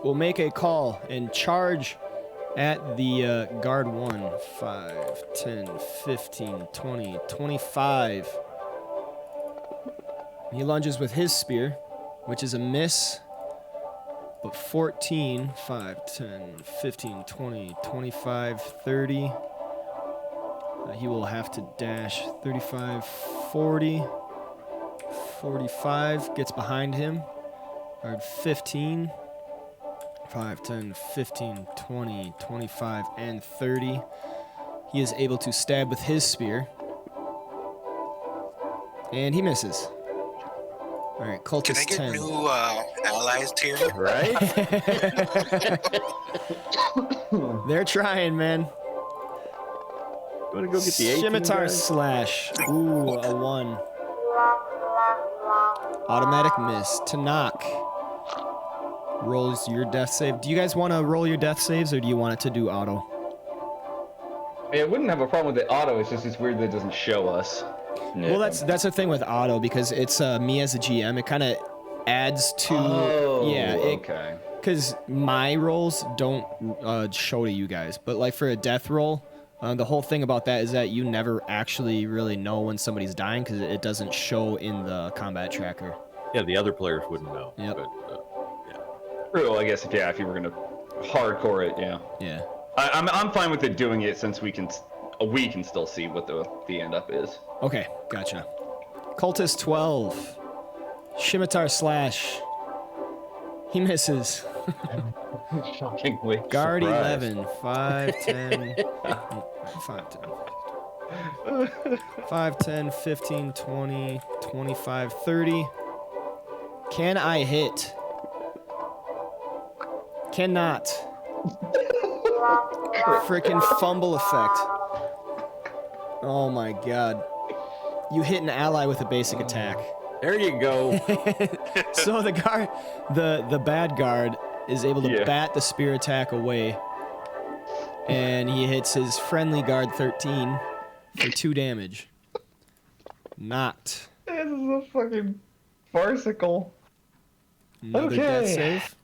will make a call and charge at the guard 1. 5, 10, 15, 20, 25. He lunges with his spear, which is a miss, but 14, 5, 10, 15, 20, 25, 30. He will have to dash 35, 40, 45, gets behind him. Guard 15, 5, 10, 15, 20, 25, and 30. He is able to stab with his spear. And he misses. All right, Can I cultist get 10. new allies here? Right? They're trying, man. You want to go get the 18 Scimitar guys? slash. Ooh, a 1. Automatic miss. To knock. Rolls your death save. Do you guys want to roll your death saves, or do you want it to do auto? I mean, I wouldn't have a problem with the auto. It's just it's weird that it doesn't show us. Well, that's the thing with auto, because it's me as a GM. It kind of adds to okay. Because my rolls don't show to you guys, but like for a death roll, the whole thing about that is that you never actually really know when somebody's dying because it doesn't show in the combat tracker. Yeah, the other players wouldn't know. Yep. But, True, I guess if you were gonna hardcore it, yeah. Yeah. I'm fine with it doing it since we can still see what the end up is. Okay, gotcha. Cultist 12. Scimitar slash. He misses. Shockingly. Guard Surprise. 11. 5, 10. 5, 10, 15, 20, 25, 30. Can I hit? Cannot. Frickin' fumble effect. Oh my god. You hit an ally with a basic attack. there you go. So the guard, the bad guard, is able to bat the spear attack away, and he hits his friendly guard 13 for 2 damage. Knocked. This is a fucking farcical. Another Okay. death save.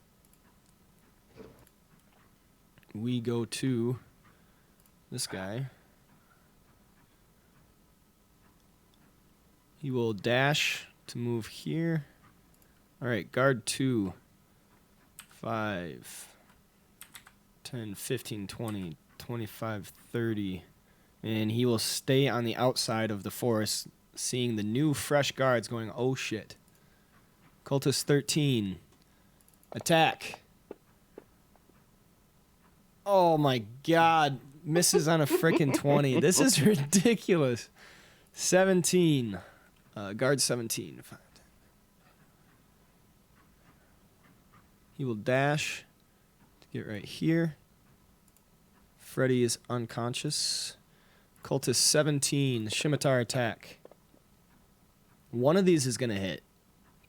We go to this guy. He will dash to move here. All right, guard 2. 5, 10, 15, 20, 25, 30. And he will stay on the outside of the forest, seeing the new fresh guards going, oh shit. Cultist 13. Attack. Oh my god. Misses on a frickin' 20. This is ridiculous. 17. Guard 17. He will dash to get right here. Freddy is unconscious. Cultist 17. Scimitar attack. One of these is going to hit.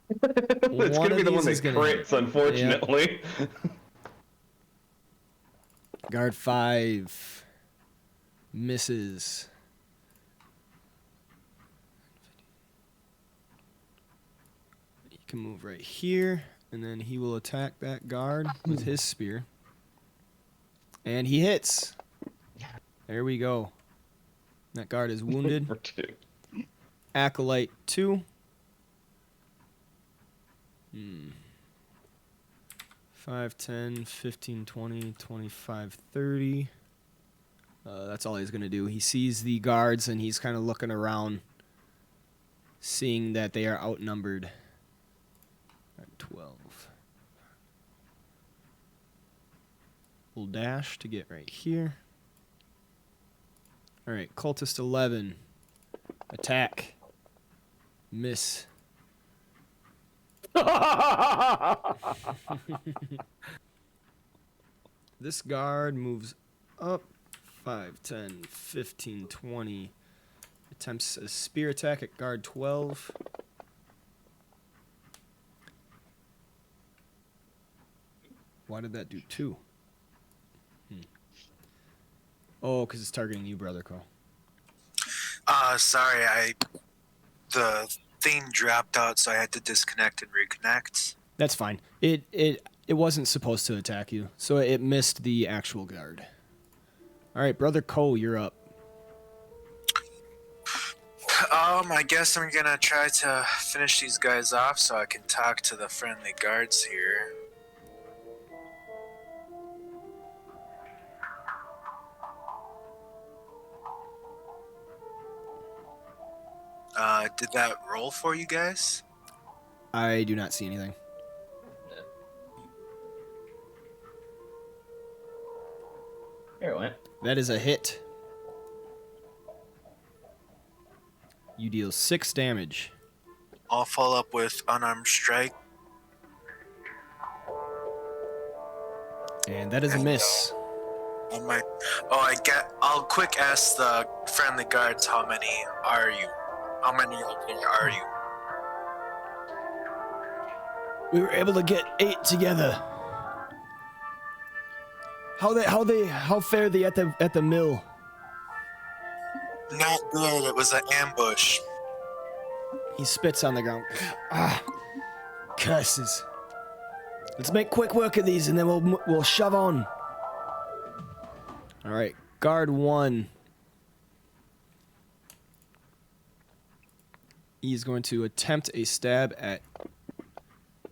It's gonna be the one that crits, unfortunately. Yep. Guard 5 misses. He can move right here, and then he will attack that guard with his spear. And he hits. There we go. That guard is wounded. For 2. Acolyte 2. 5, 10, 15, 20, 25, 30. That's all he's going to do. He sees the guards, and he's kind of looking around, seeing that they are outnumbered. 12. We'll dash to get right here. All right, Cultist 11. Attack. Miss. This guard moves up. 5, 10, 15, 20. Attempts a spear attack at guard 12. Why did that do 2? Oh, because it's targeting you, Brother Cole. Sorry, the thing dropped out, so I had to disconnect and reconnect. That's fine. It wasn't supposed to attack you, so it missed the actual guard. All right, Brother Cole, you're up. I guess I'm gonna try to finish these guys off so I can talk to the friendly guards here. Did that roll for you guys? I do not see anything. There it went. That is a hit. You deal 6 damage. I'll follow up with unarmed strike. And that is a miss. I'll quick ask the friendly guards, how many are you? How many are you? We were able to get 8 together. How fare they at the mill? Not good. It was an ambush. He spits on the ground. Ah, curses. Let's make quick work of these, and then we'll shove on. All right, guard 1. He's going to attempt a stab at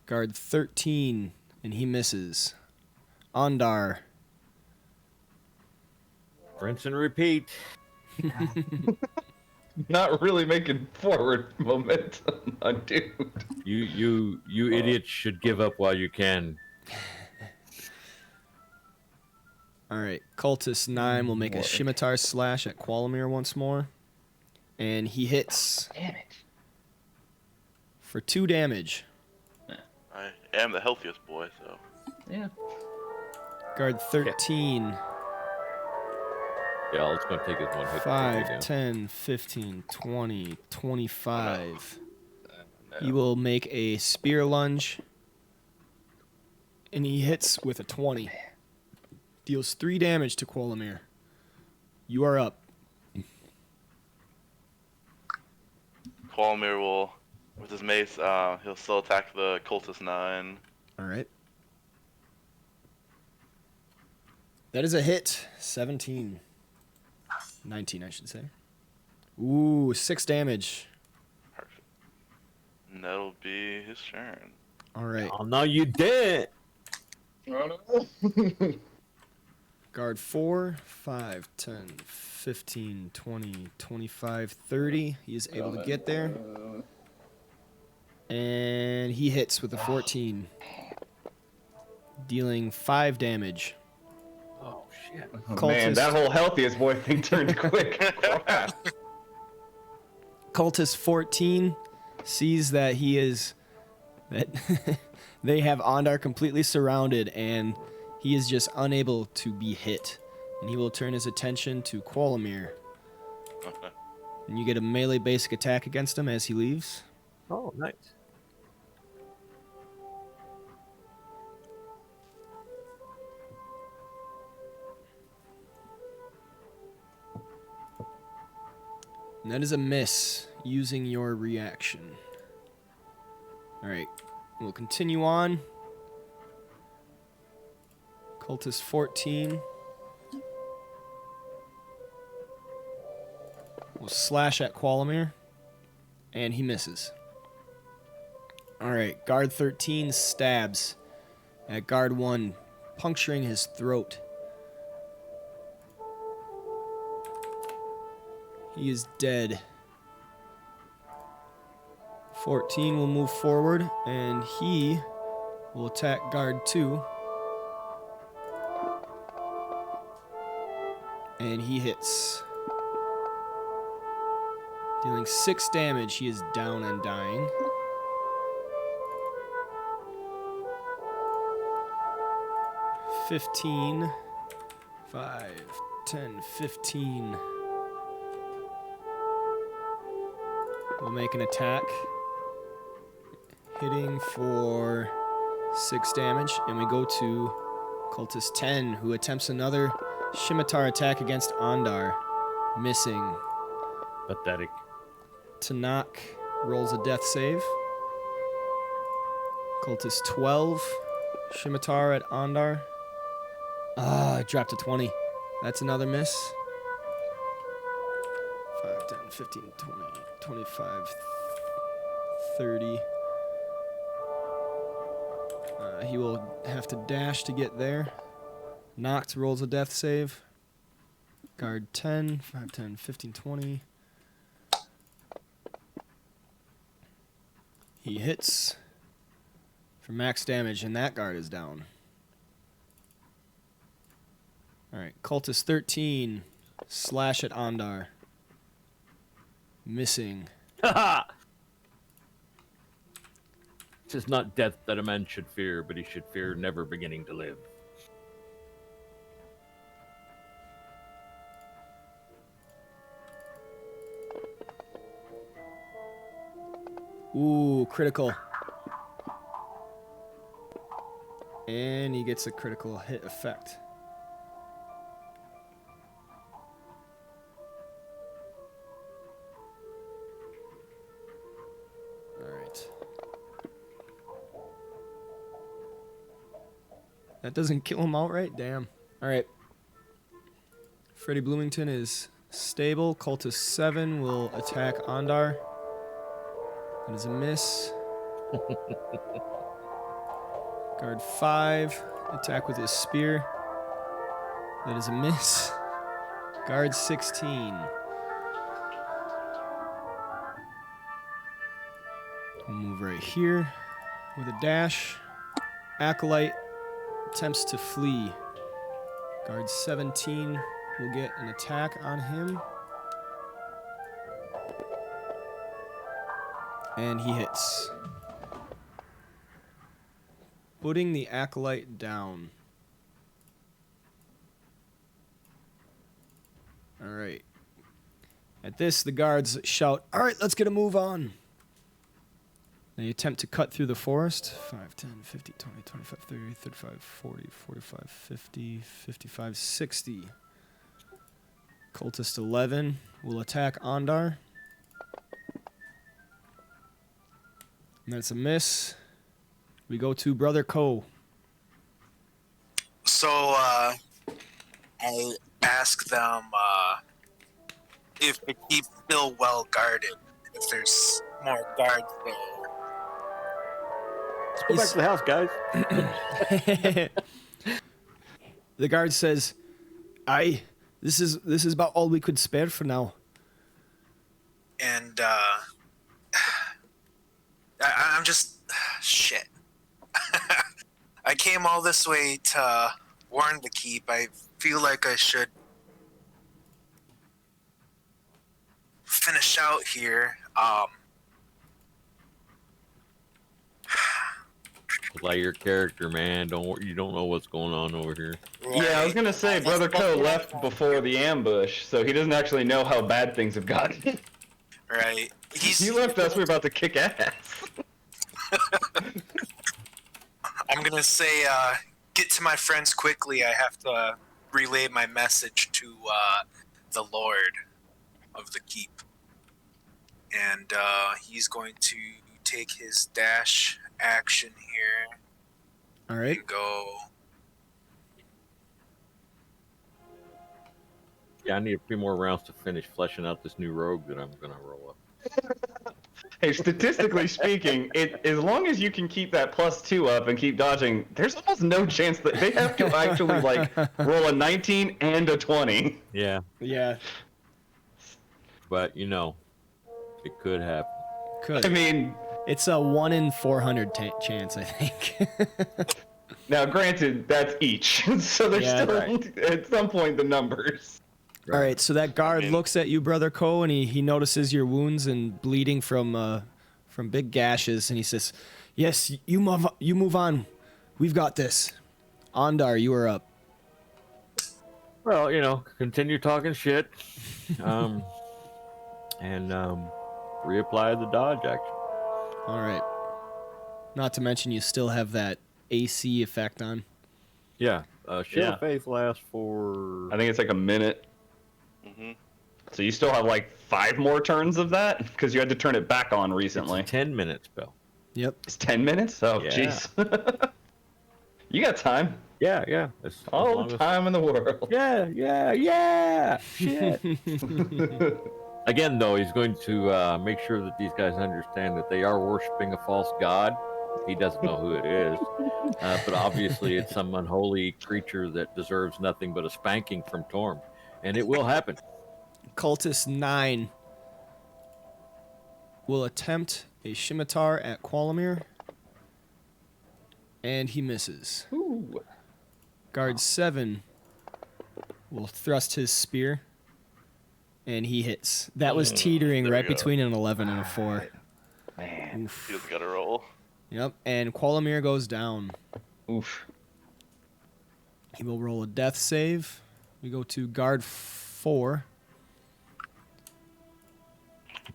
guard 13, and he misses. Ondar. Rinse and repeat. Not really making forward momentum, dude. You idiots should give up while you can. All right, Cultist 9 will make a scimitar slash at Qualamir once more. And he hits. Damn it. For 2 damage. I am the healthiest boy, so. Yeah. Guard 13. Yeah, it's going to take his one hit. 5, 10, 15, 20, 25. He will make a spear lunge. And he hits with a 20. Deals 3 damage to Qualamir. You are up. Qualamir will, with his mace, he'll still attack the Cultist 9. All right. That is a hit. 17. 19, I should say. Ooh, 6 damage. Perfect. And that'll be his turn. All right. Oh, no, you did. Guard 4, 5, 10, 15, 20, 25, 30. He is able to get there. And he hits with a 14. Dealing 5 damage. Oh, shit. Oh, man, that whole healthiest boy thing turned quick. Crap. Cultist 14 sees that he is... that they have Ondar completely surrounded, and he is just unable to be hit. And he will turn his attention to Qualamir. Okay. And you get a melee basic attack against him as he leaves. Oh, nice. And that is a miss using your reaction. Alright, we'll continue on. Cultist 14. We'll slash at Qualamir. And he misses. Alright, guard 13 stabs at guard 1, puncturing his throat. He is dead. 14 will move forward, and he will attack guard 2. And he hits. Dealing 6 damage, he is down and dying. $15, 5, 10, 15. We'll make an attack. Hitting for 6 damage. And we go to Cultist 10, who attempts another scimitar attack against Ondar. Missing. Pathetic. Tanak rolls a death save. Cultist 12. Scimitar at Ondar. Ah, I dropped a 20. That's another miss. 5, 10, 15, 20, 25, 30. He will have to dash to get there. Noct rolls a death save. Guard 10, 5, 10, 15, 20. He hits for max damage, and that guard is down. Alright, Cultist 13. Slash at Ondar. Missing. 'tis not death that a man should fear, but he should fear never beginning to live. Ooh, critical. And he gets a critical hit effect. Alright. That doesn't kill him outright? Damn. Alright. Freddie Bloomington is stable. Cultist 7 will attack Ondar. That is a miss. Guard 5, attack with his spear. That is a miss. Guard 16. We'll move right here with a dash. Acolyte attempts to flee. Guard 17 will get an attack on him. And he hits. Putting the acolyte down. Alright. At this, the guards shout, "Alright, let's get a move on." They attempt to cut through the forest. 5, 10, 50, 20, 25, 30, 35, 40, 45, 50, 55, 60. Cultist 11 will attack Ondar. And that's a miss. We go to Brother Ko. So, I ask them if the keep's still well guarded, if there's more guards there. Let's go back to the house, guys. The guard says, "Aye, this is about all we could spare for now." And I'm just shit. I came all this way to warn the keep. I feel like I should finish out here. Play your character, man. You don't know what's going on over here. Yeah, I was gonna say Brother Ko left before the ambush, so he doesn't actually know how bad things have gotten. Right. He left us, we're about to kick ass. I'm gonna say, get to my friends quickly. I have to relay my message to the Lord of the keep. And he's going to take his dash action here. All right. And go. Yeah, I need a few more rounds to finish fleshing out this new rogue that I'm gonna roll up. Hey, statistically speaking, as long as you can keep that +2 up and keep dodging, there's almost no chance that they have to actually like roll a 19 and a 20. Yeah, Yeah. but you know, it could happen. Could. I mean, It's a 1 in 400 chance, I think. now granted, that's each, so there's Yeah, still right. at some point the numbers. All right, so that guard looks at you, Brother Ko, and he notices your wounds and bleeding from big gashes, and he says, "Yes, you move on. We've got this." Ondar, you are up. Well, you know, continue talking shit, and reapply the dodge action. All right. Not to mention you still have that AC effect on. Yeah, Shield Yeah. of Faith lasts for. I think it's like a minute. Mm-hmm. So you still have like 5 more turns of that because you had to turn it back on recently. It's a 10-minute spell. Yep. It's 10 minutes? Oh, Yeah. jeez. You got time. Yeah. As All long the as- time in the world. Yeah. Shit. Again, though, he's going to make sure that these guys understand that they are worshiping a false god. He doesn't know who it is, but obviously it's some unholy creature that deserves nothing but a spanking from Torm, and it will happen. Cultist 9 will attempt a scimitar at Qualamir, and he misses. Ooh. Guard 7 will thrust his spear, and he hits. That was teetering there right we go. between an 11 and a 4. Man. He's got to roll. Yep, and Qualamir goes down. Oof. He will roll a death save. We go to guard 4.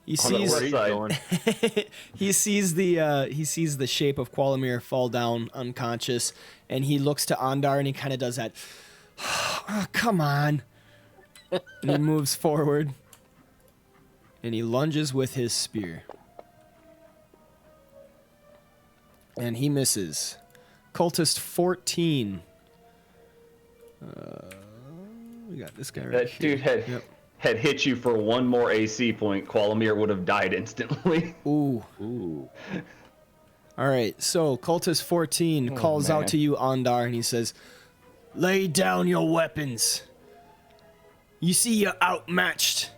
He On the sees west side. Going. he sees the shape of Qualamir fall down unconscious, and he looks to Ondar and he kind of does that. Oh, come on. And he moves forward, and he lunges with his spear, and he misses. Cultist 14. We got this guy right That here. dude had hit you for one more AC point. Qualamir would have died instantly. Ooh. Ooh. All right, so Cultist 14 calls man. out to you, Ondar, and he says, "Lay down your weapons. You see you're outmatched.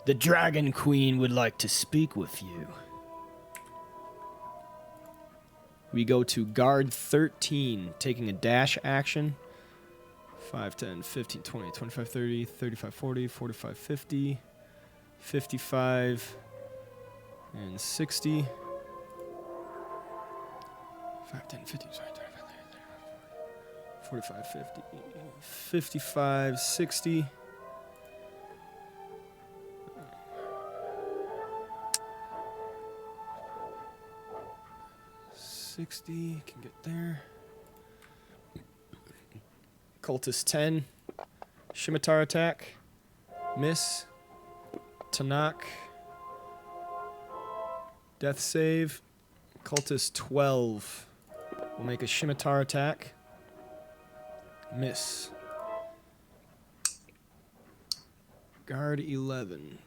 The Dragon Queen would like to speak with you." We go to guard 13, taking a dash action. 5, 10, 15, 20, 25, 30, 35, 40, 45, 50, 55, and 60. 5, 10, 15, 20, 25, 30, 35, 45, 50, 55, 60. Can get there. Cultist 10. Scimitar attack. Miss. Tanak. Death save. Cultist 12 will make a scimitar attack. Miss. Guard 11.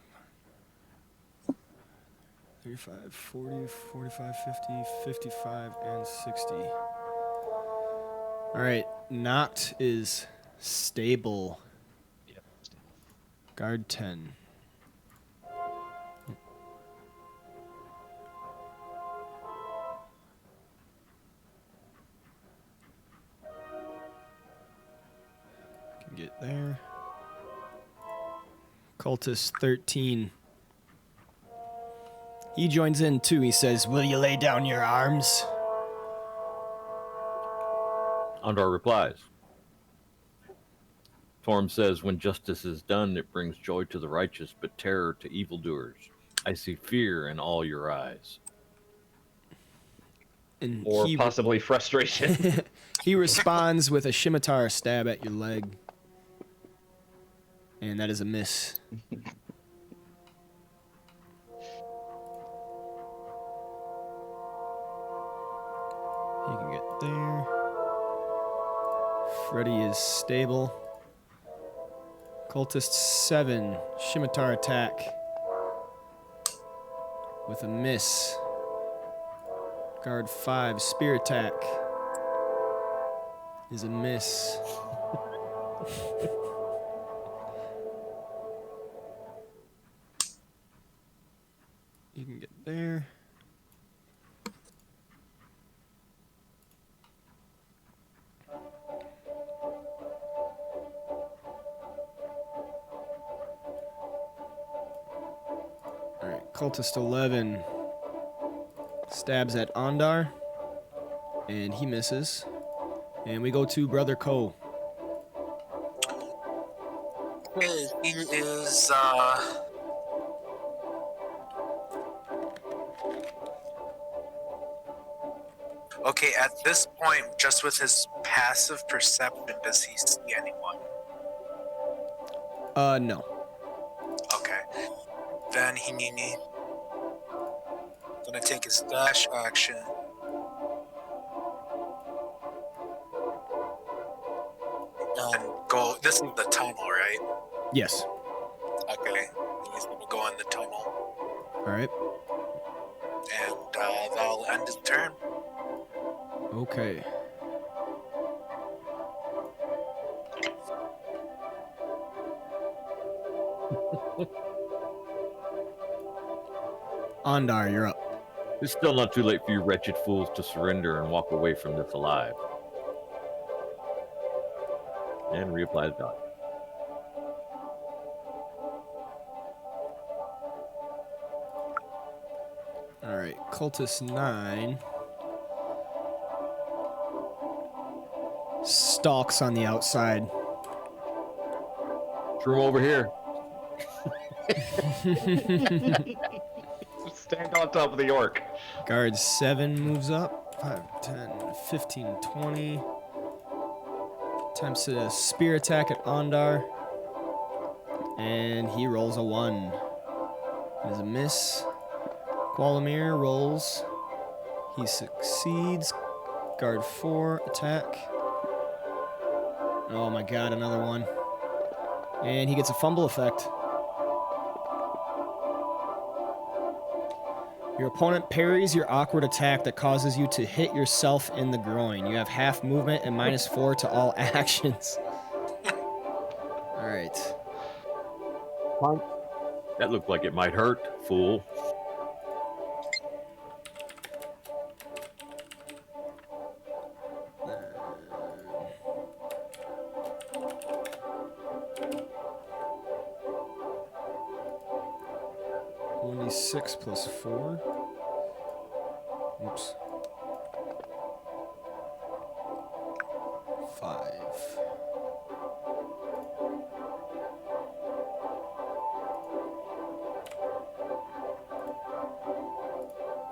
35, 40, 45, 50, 55, and 60. Alright, knocked is stable. Yep. Stable. Guard 10. Can get there. Cultist 13. He joins in too. He says, "Will you lay down your arms?" Ondar replies. Torm says, "When justice is done, it brings joy to the righteous, but terror to evildoers. I see fear in all your eyes." And Or possibly frustration. he responds with a scimitar stab at your leg. And that is a miss. He can get there. Freddy is stable. Cultist 7, scimitar attack. With a miss. Guard 5, spear attack. Is a miss. You can get there. Alright, Cultist 11 stabs at Ondar, and he misses. And we go to Brother Ko. Okay, he is, Okay, at this point, just with his passive perception, does he see anyone? No. Okay. Then he gonna take his dash action. And go. This is the tunnel, right? Yes. Okay. He's gonna go in the tunnel. Alright. And that'll end his turn. Okay. Ondar, you're up. It's still not too late for you wretched fools to surrender and walk away from this alive. And reapply the dot. Alright, Cultist 9 stalks on the outside. Throw him over here. Stand on top of the orc. Guard 7 moves up. 5, 10, 15, 20. Attempts a spear attack at Ondar. And he rolls a 1. It is a miss. Qualamir rolls. He succeeds. Guard 4, attack. Oh my god, another one. And he gets a fumble effect. Your opponent parries your awkward attack that causes you to hit yourself in the groin. You have half movement and -4 to all actions. Alright. That looked like it might hurt, fool. Six plus 4. Oops. 5.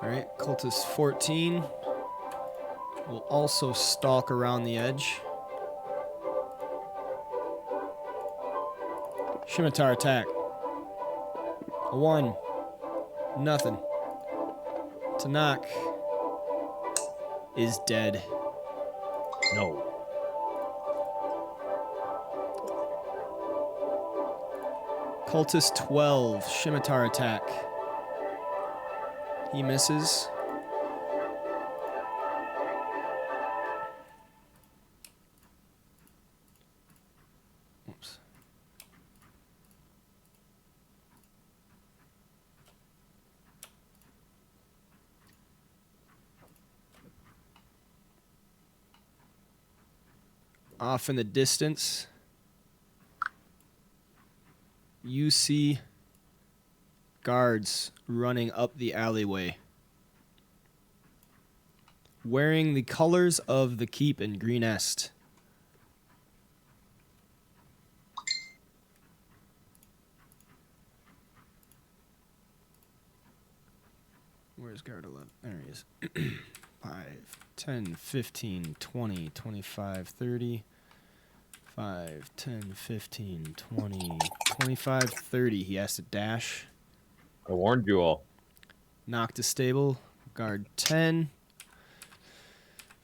Alright, Cultist 14 will also stalk around the edge. Scimitar attack. A 1. Nothing. Tanak is dead. No. Cultist 12, Scimitar attack. He misses. Oops. Off in the distance, you see guards running up the alleyway, wearing the colors of the keep in Greenest. Where's guard 11? There he is. 5, 10, 15, 20, 25, 30. 5, 10, 15, 20, 25, 30. He has to dash. I warned you all. Knock to stable. Guard 10.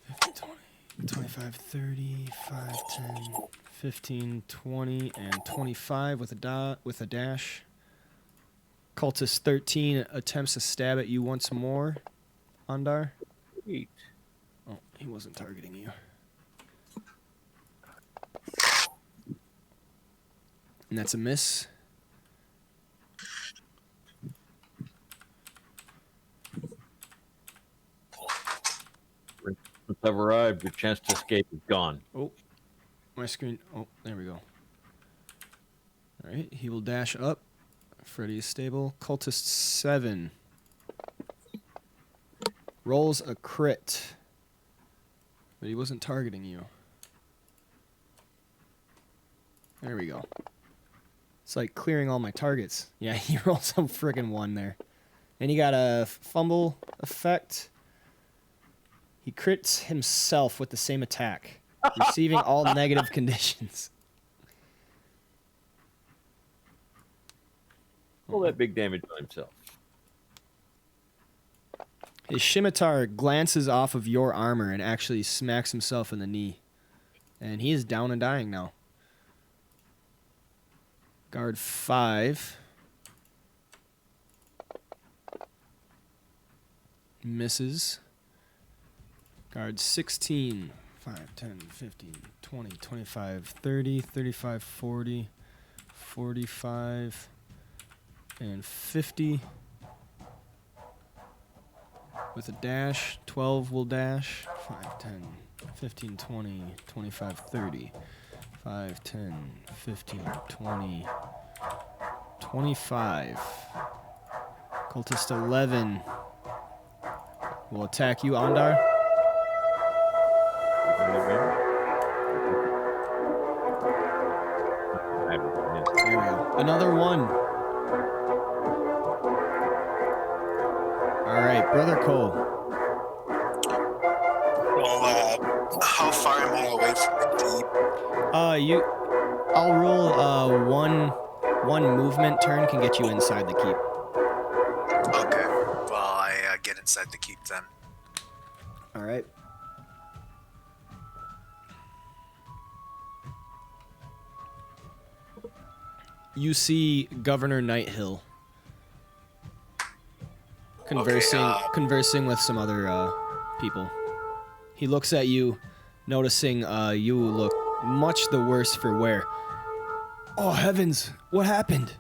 15, 20, 25, 30, 5, 10, 15, 20, and 25 with a dash. Cultist 13 attempts to stab at you once more. Ondar. 8. Oh, he wasn't targeting you. And that's a miss. Since I've arrived, your chance to escape is gone. Oh, my screen. Oh, there we go. All right, he will dash up. Freddy is stable. Cultist 7 rolls a crit, but he wasn't targeting you. There we go. It's like clearing all my targets. Yeah, he rolled some friggin' 1 there. And he got a fumble effect. He crits himself with the same attack, receiving all negative conditions. All that big damage on himself. His scimitar glances off of your armor and actually smacks himself in the knee. And he is down and dying now. Guard 5 misses. Guard 16. 5, 10, 15, 20, 25, 30, 35, 40, 45, and 50. With a dash, 12 will dash. 5, 10, 15, 20, 25, 30. 5, 10, 15, 20, 25. Cultist 11 will attack you, Ondar. Another one. All right, Brother Cole. Well, how far am I away from the keep? I'll roll one movement turn can get you inside the keep. Okay. Well, I get inside the keep then. All right. You see Governor Nighthill conversing with some other people. He looks at you, noticing you look much the worse for wear. Oh heavens! What happened?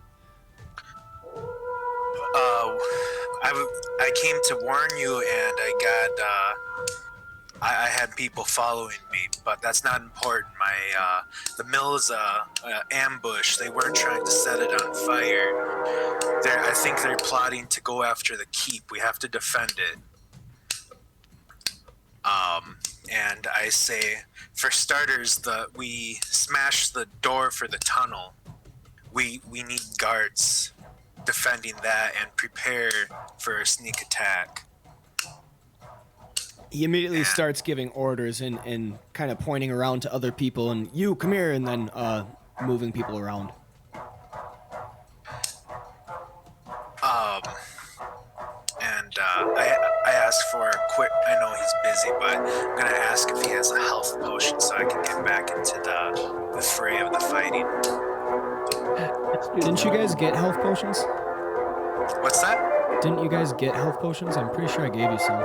I came to warn you, and I got I had people following me, but that's not important. The mill's ambush. They weren't trying to set it on fire. I think they're plotting to go after the keep. We have to defend it. And I say, for starters, we smashed the door for the tunnel. We need guards defending that and prepare for a sneak attack. He immediately starts giving orders and kind of pointing around to other people and you come here, and then moving people around. I asked for a quick. I know he's busy, but I'm gonna ask if he has a health potion so I can get back into the fray of the fighting. Didn't you guys get health potions? What's that? Didn't you guys get health potions? I'm pretty sure I gave you some.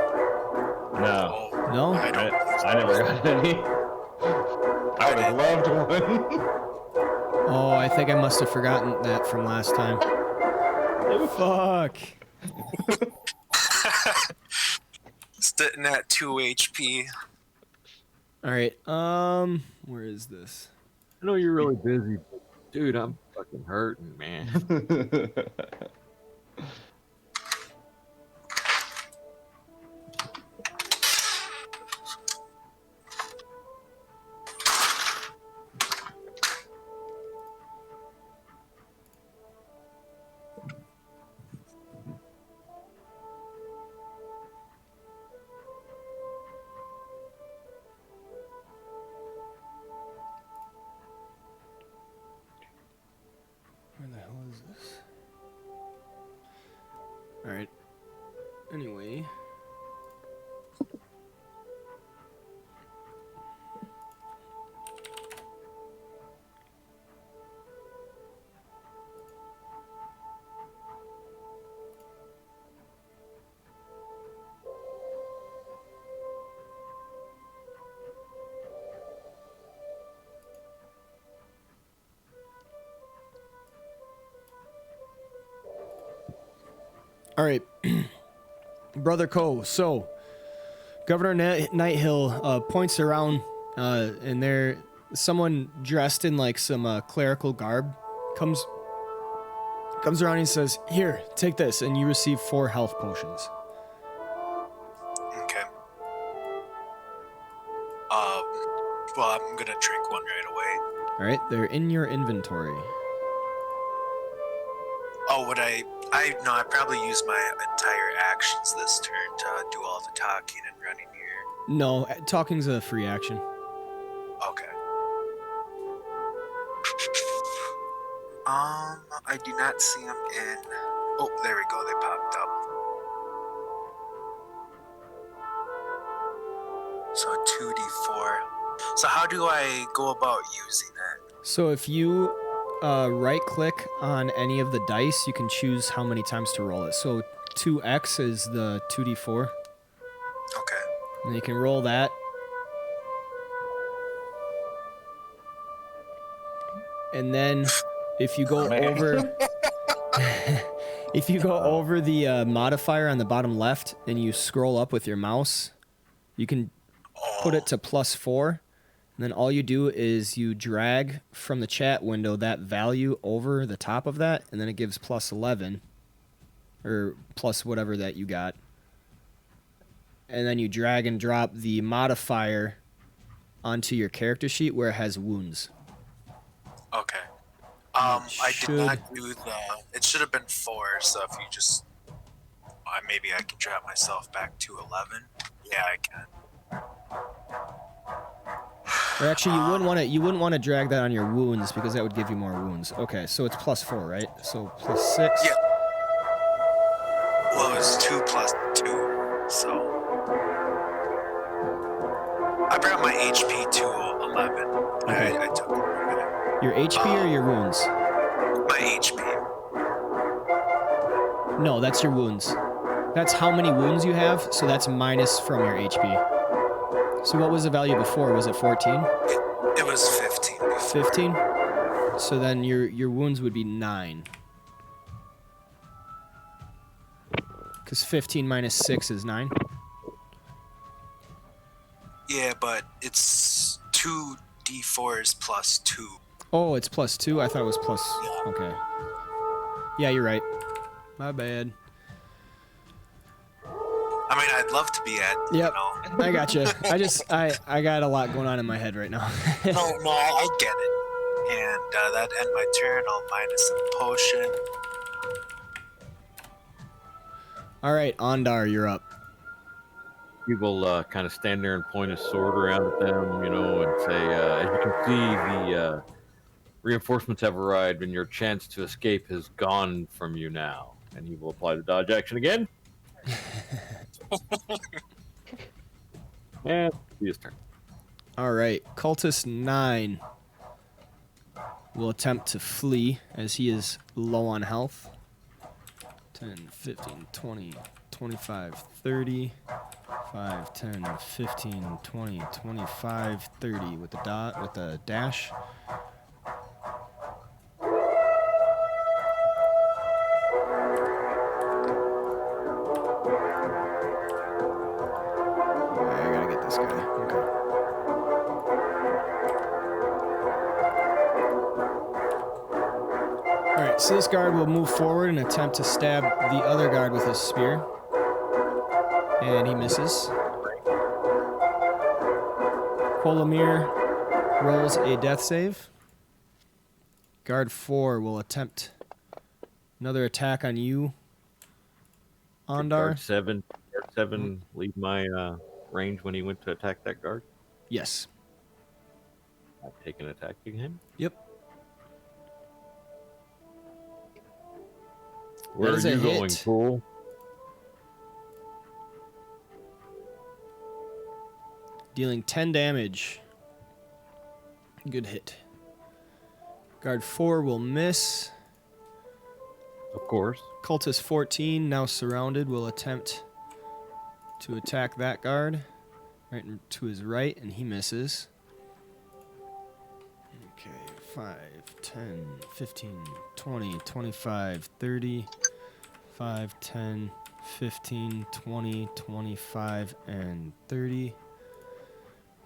No. No? I never got any. I would have loved one. Oh, I think I must have forgotten that from last time. Fuck. Sitting at 2 HP. Alright, where is this? I know you're really busy, but dude, I'm fucking hurting, man. Where the hell is this? Alright. Anyway. All right, Brother Cole. So, Governor Nighthill points around, and there, someone dressed in like some clerical garb comes around and says, "Here, take this," and you receive 4 health potions. Okay. Well, I'm gonna drink one right away. All right, they're in your inventory. Oh, would I probably use my entire actions this turn to do all the talking and running here. No, talking's a free action. Okay. I do not see them in. Oh, there we go. They popped up. So 2d4. So how do I go about using it? So if you right-click on any of the dice, you can choose how many times to roll it. So 2x is the 2d4. Okay. And you can roll that. And then if you go over if you go over the modifier on the bottom left and you scroll up with your mouse, you can put it to +4. And then all you do is you drag from the chat window that value over the top of that, and then it gives +11 or plus whatever that you got. And then you drag and drop the modifier onto your character sheet where it has wounds. Okay. I did not do the. It should have been 4. So if you just, maybe I can drop myself back to 11. Yeah, I can. Or actually, you wouldn't want to. You wouldn't want to drag that on your wounds because that would give you more wounds. Okay, so it's +4, right? So +6. Yeah. Well, it's 2 plus 2, so I brought my HP to 11. Okay. I took it. Your HP or your wounds? My HP. No, that's your wounds. That's how many wounds you have, so that's minus from your HP. So what was the value before? Was it 14? It was 15 before. 15? So then your wounds would be 9. Because 15 minus 6 is 9. Yeah, but it's 2 D4s plus 2. Oh, it's +2? I thought it was plus... Yeah. Okay. Yeah, you're right. My bad. I mean, I'd love to be at, Yep. you know. I gotcha. I got a lot going on in my head right now. No, I get it. And that end my turn. I'll minus a potion. All right, Ondar, you're up. He will kind of stand there and point his sword around at them, you know, and say, as you can see, the reinforcements have arrived and your chance to escape has gone from you now. And he will apply the dodge action again. And his turn. All right, Cultist 9 will attempt to flee as he is low on health. 10, 15, 20, 25, 30. 5, 10, 15, 20, 25, 30 with the dash. I gotta get this guy. Okay. Alright, so this guard will move forward and attempt to stab the other guard with his spear. And he misses. Kolomir rolls a death save. Guard 4 will attempt another attack on you, Ondar. Guard 7 leave my range when he went to attack that guard. Yes. I've taken an attack against him. Yep. Where are is a you going, hit. fool? Dealing 10 damage. Good hit. Guard 4 will miss. Of course. Cultist 14, now surrounded, will attempt to attack that guard. Right to his right, and he misses. Okay, 5, 10, 15, 20, 25, 30. 5, 10, 15, 20, 25, and 30.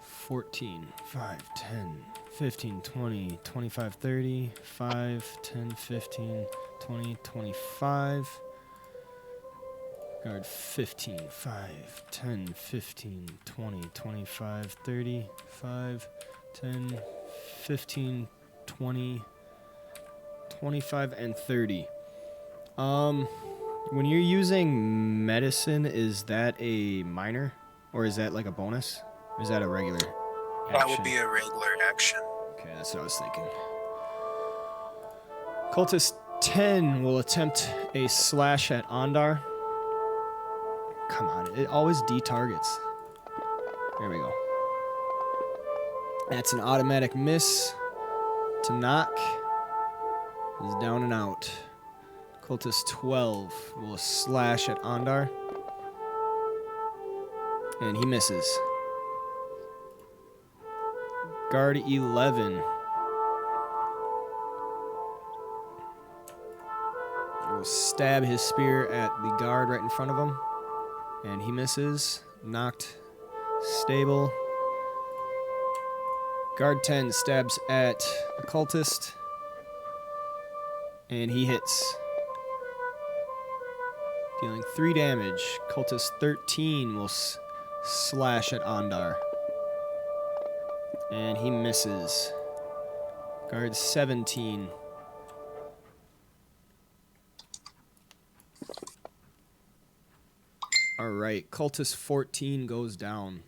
14, 5, 10, 15, 20, 25, 30, 5, 10, 15, 20, 25. Guard 15, 5, 10, 15, 20, 25, 30, 5, 10, 15, 20, 25, and 30. When you're using medicine, is that a minor? Or is that like a bonus? Or is that a regular action? That would be a regular action. Okay, that's what I was thinking. Cultist 10 will attempt a slash at Ondar. Come on, it always detargets. There we go. That's an automatic miss to knock. He's down and out. Cultist 12 will slash at Ondar. And he misses. Guard 11 will stab his spear at the guard right in front of him. And he misses. Knocked. Stable. Guard 10 stabs at the cultist. And he hits. Dealing 3 damage. Cultist 13 will slash at Ondar. And he misses. Guard 17 All right, cultist 14 goes down.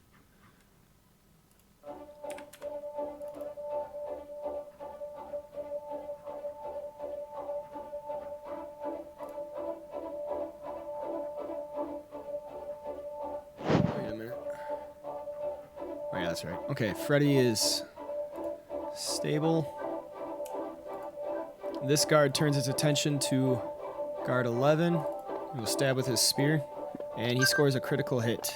Wait a minute. Oh yeah, that's right. Okay, Freddy is stable. This guard turns his attention to guard 11. He will stab with his spear, and he scores a critical hit.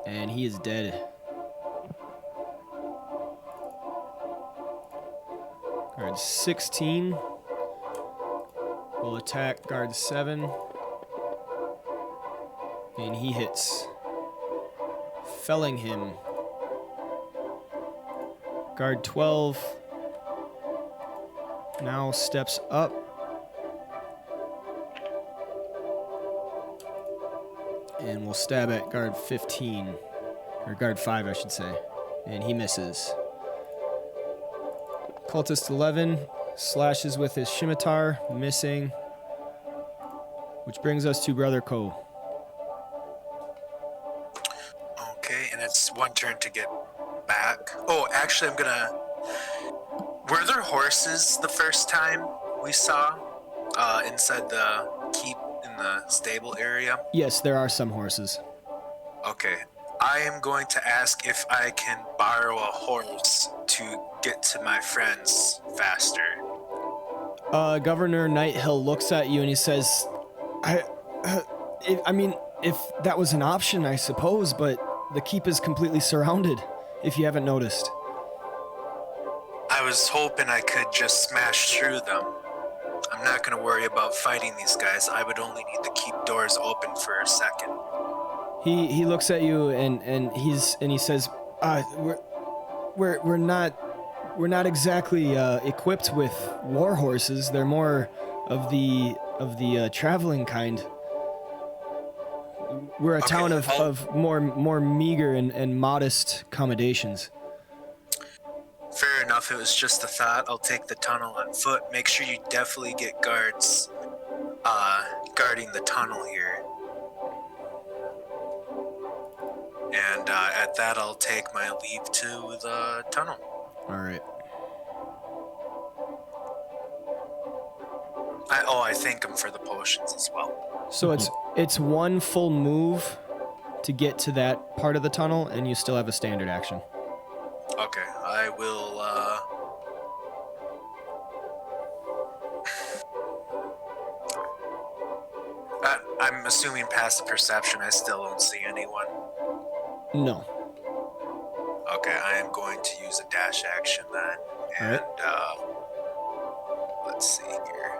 And he is dead. Guard 16 will attack guard 7. And he hits, felling him. Guard 12 now steps up. And will stab at guard 15. Or guard 5, I should say. And he misses. Cultist 11 slashes with his scimitar, missing. Which brings us to Brother Ko. Okay, and it's one turn to get back. Oh, actually, I'm gonna... Were there horses the first time we saw inside the keep in the stable area? Yes, there are some horses. Okay. I am going to ask if I can borrow a horse to get to my friends faster. Governor Nighthill looks at you and he says, I mean, if that was an option, I suppose, but the keep is completely surrounded, if you haven't noticed. I was hoping I could just smash through them. I'm not going to worry about fighting these guys. I would only need the keep doors open for a second. He looks at you and he says, we're not exactly equipped with war horses. They're more of the traveling kind. We're a town of more meager and modest accommodations. Fair enough. It was just a thought. I'll take the tunnel on foot. Make sure you definitely get guards guarding the tunnel here. And at that, I'll take my leave to the tunnel. All right. I thank him for the potions as well. So it's one full move to get to that part of the tunnel, and you still have a standard action. Okay, I will. I'm assuming past the perception, I still don't see anyone. No. Okay, I am going to use a dash action then. And, let's see here.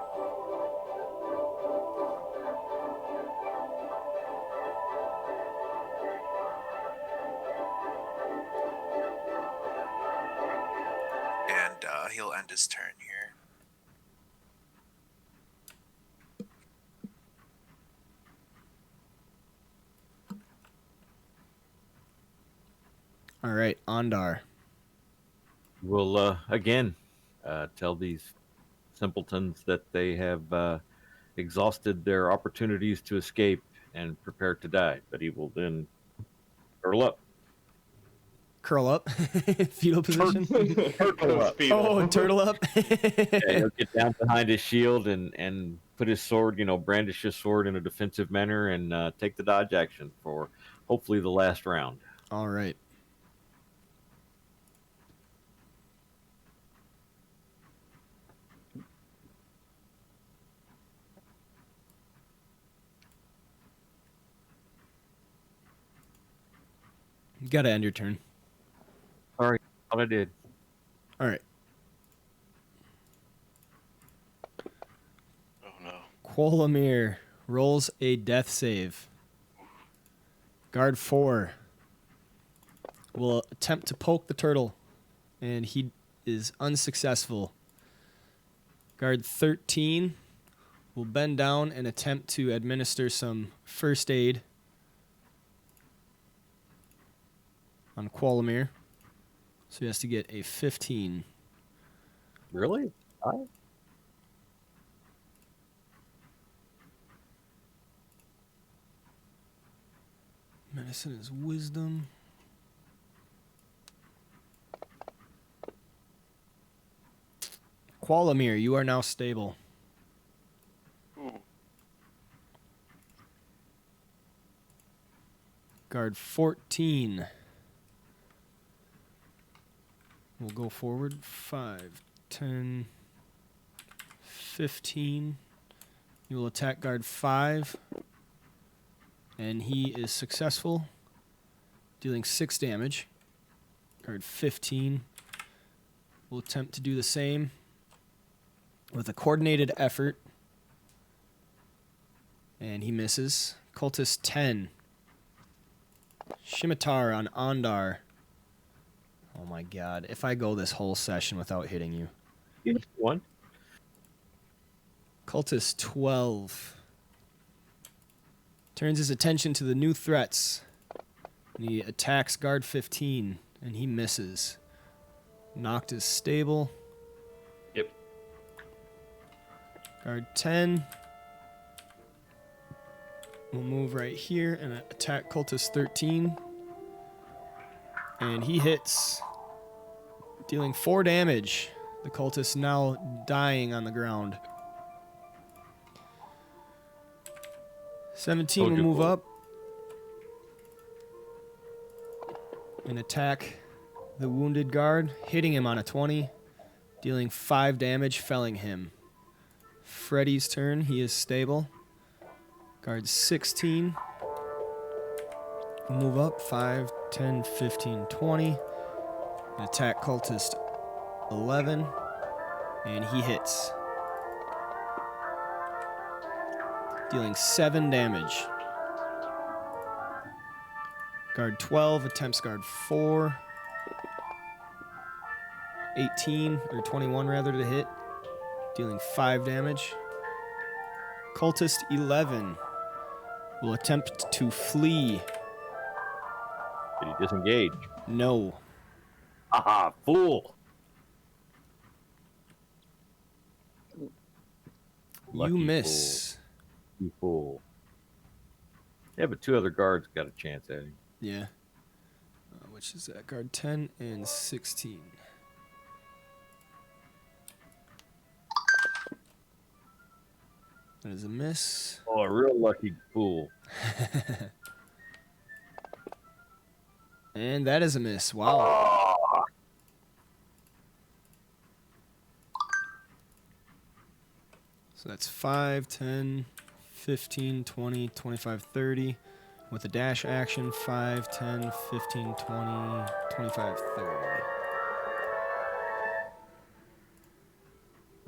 And, he'll end his turn here. All right, Ondar. We'll again tell these simpletons that they have exhausted their opportunities to escape and prepare to die, but he will then curl up. Curl up. Fetal position. Turtle up. Oh, turtle up. Yeah, he'll get down behind his shield and put his sword, brandish his sword in a defensive manner and take the dodge action for hopefully the last round. All right. You gotta end your turn. Sorry, thought I did. All right. Oh no. Quolamir rolls a death save. Guard 4 will attempt to poke the turtle, and he is unsuccessful. Guard 13 will bend down and attempt to administer some first aid. on Qualamir. So he has to get a 15. Really? High? Medicine is wisdom. Qualamir, you are now stable. Ooh. Guard 14. We'll go forward. 5, 10, 15. You will attack guard 5. And he is successful, dealing 6 damage. Guard 15 will attempt to do the same with a coordinated effort. And he misses. Cultist 10. Scimitar on Ondar. Oh my god. If I go this whole session without hitting you. You hit one. Cultist 12. Turns his attention to the new threats. And he attacks guard 15. And he misses. Noct is stable. Yep. Guard 10. We'll move right here and attack Cultist 13. And he hits, dealing 4 damage. The cultist now dying on the ground. 17 will move up and attack the wounded guard, hitting him on a 20, dealing 5 damage, felling him. Freddy's turn. He is stable. Guard 16. Move up 5, 10, 15, 20. And attack cultist 11. And he hits. Dealing 7 damage. Guard 12 attempts guard 4. 18, or 21 rather, to hit. Dealing 5 damage. Cultist 11 will attempt to flee. Did he disengage? No. Haha, fool! Lucky You miss. Fool. You fool. Yeah, but 2 other guards got a chance at him. Yeah. Which is that? Guard 10 and 16. That is a miss. Oh, a real lucky fool. And that is a miss. Wow. Oh. So that's 5, 10, 15, 20, 25, 30. With a dash action, 5, 10, 15, 20, 25, 30.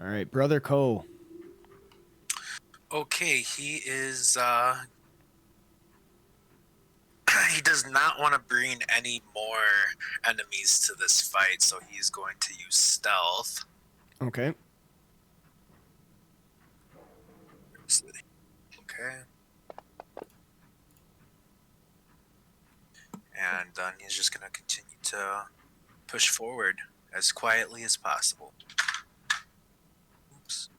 All right, Brother Ko. Okay, he is, he does not want to bring any more enemies to this fight, so he's going to use stealth. Okay. Okay. And then he's just going to continue to push forward as quietly as possible. Oops.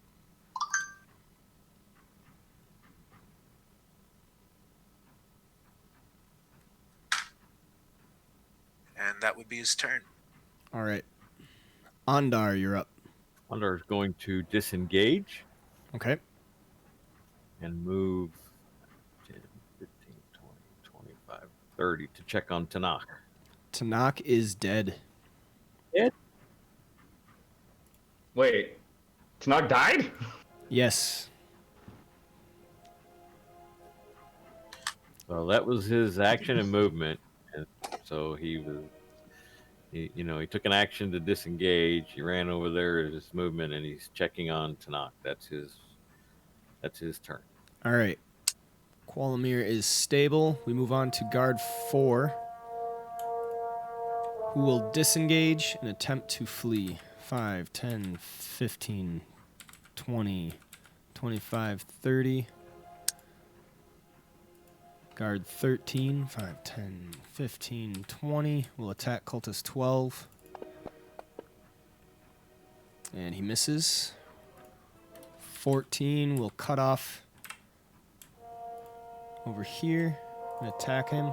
And that would be his turn. All right. Ondar, you're up. Ondar is going to disengage Okay. and move 10, 15, 20, 25, 30 to check on Tanakh. Tanakh is dead. Wait, Tanakh died? Yes. Well, that was his action and movement, and so he took an action to disengage. He ran over there at his movement, and he's checking on Tanakh. That's his turn. All right. Qualamir is stable. We move on to guard 4, who will disengage and attempt to flee. 5, 10, 15, 20, 25, 30. Guard 13, 5, 10, 15, 20. Will attack cultist 12. And he misses. 14 will cut off over here and attack him.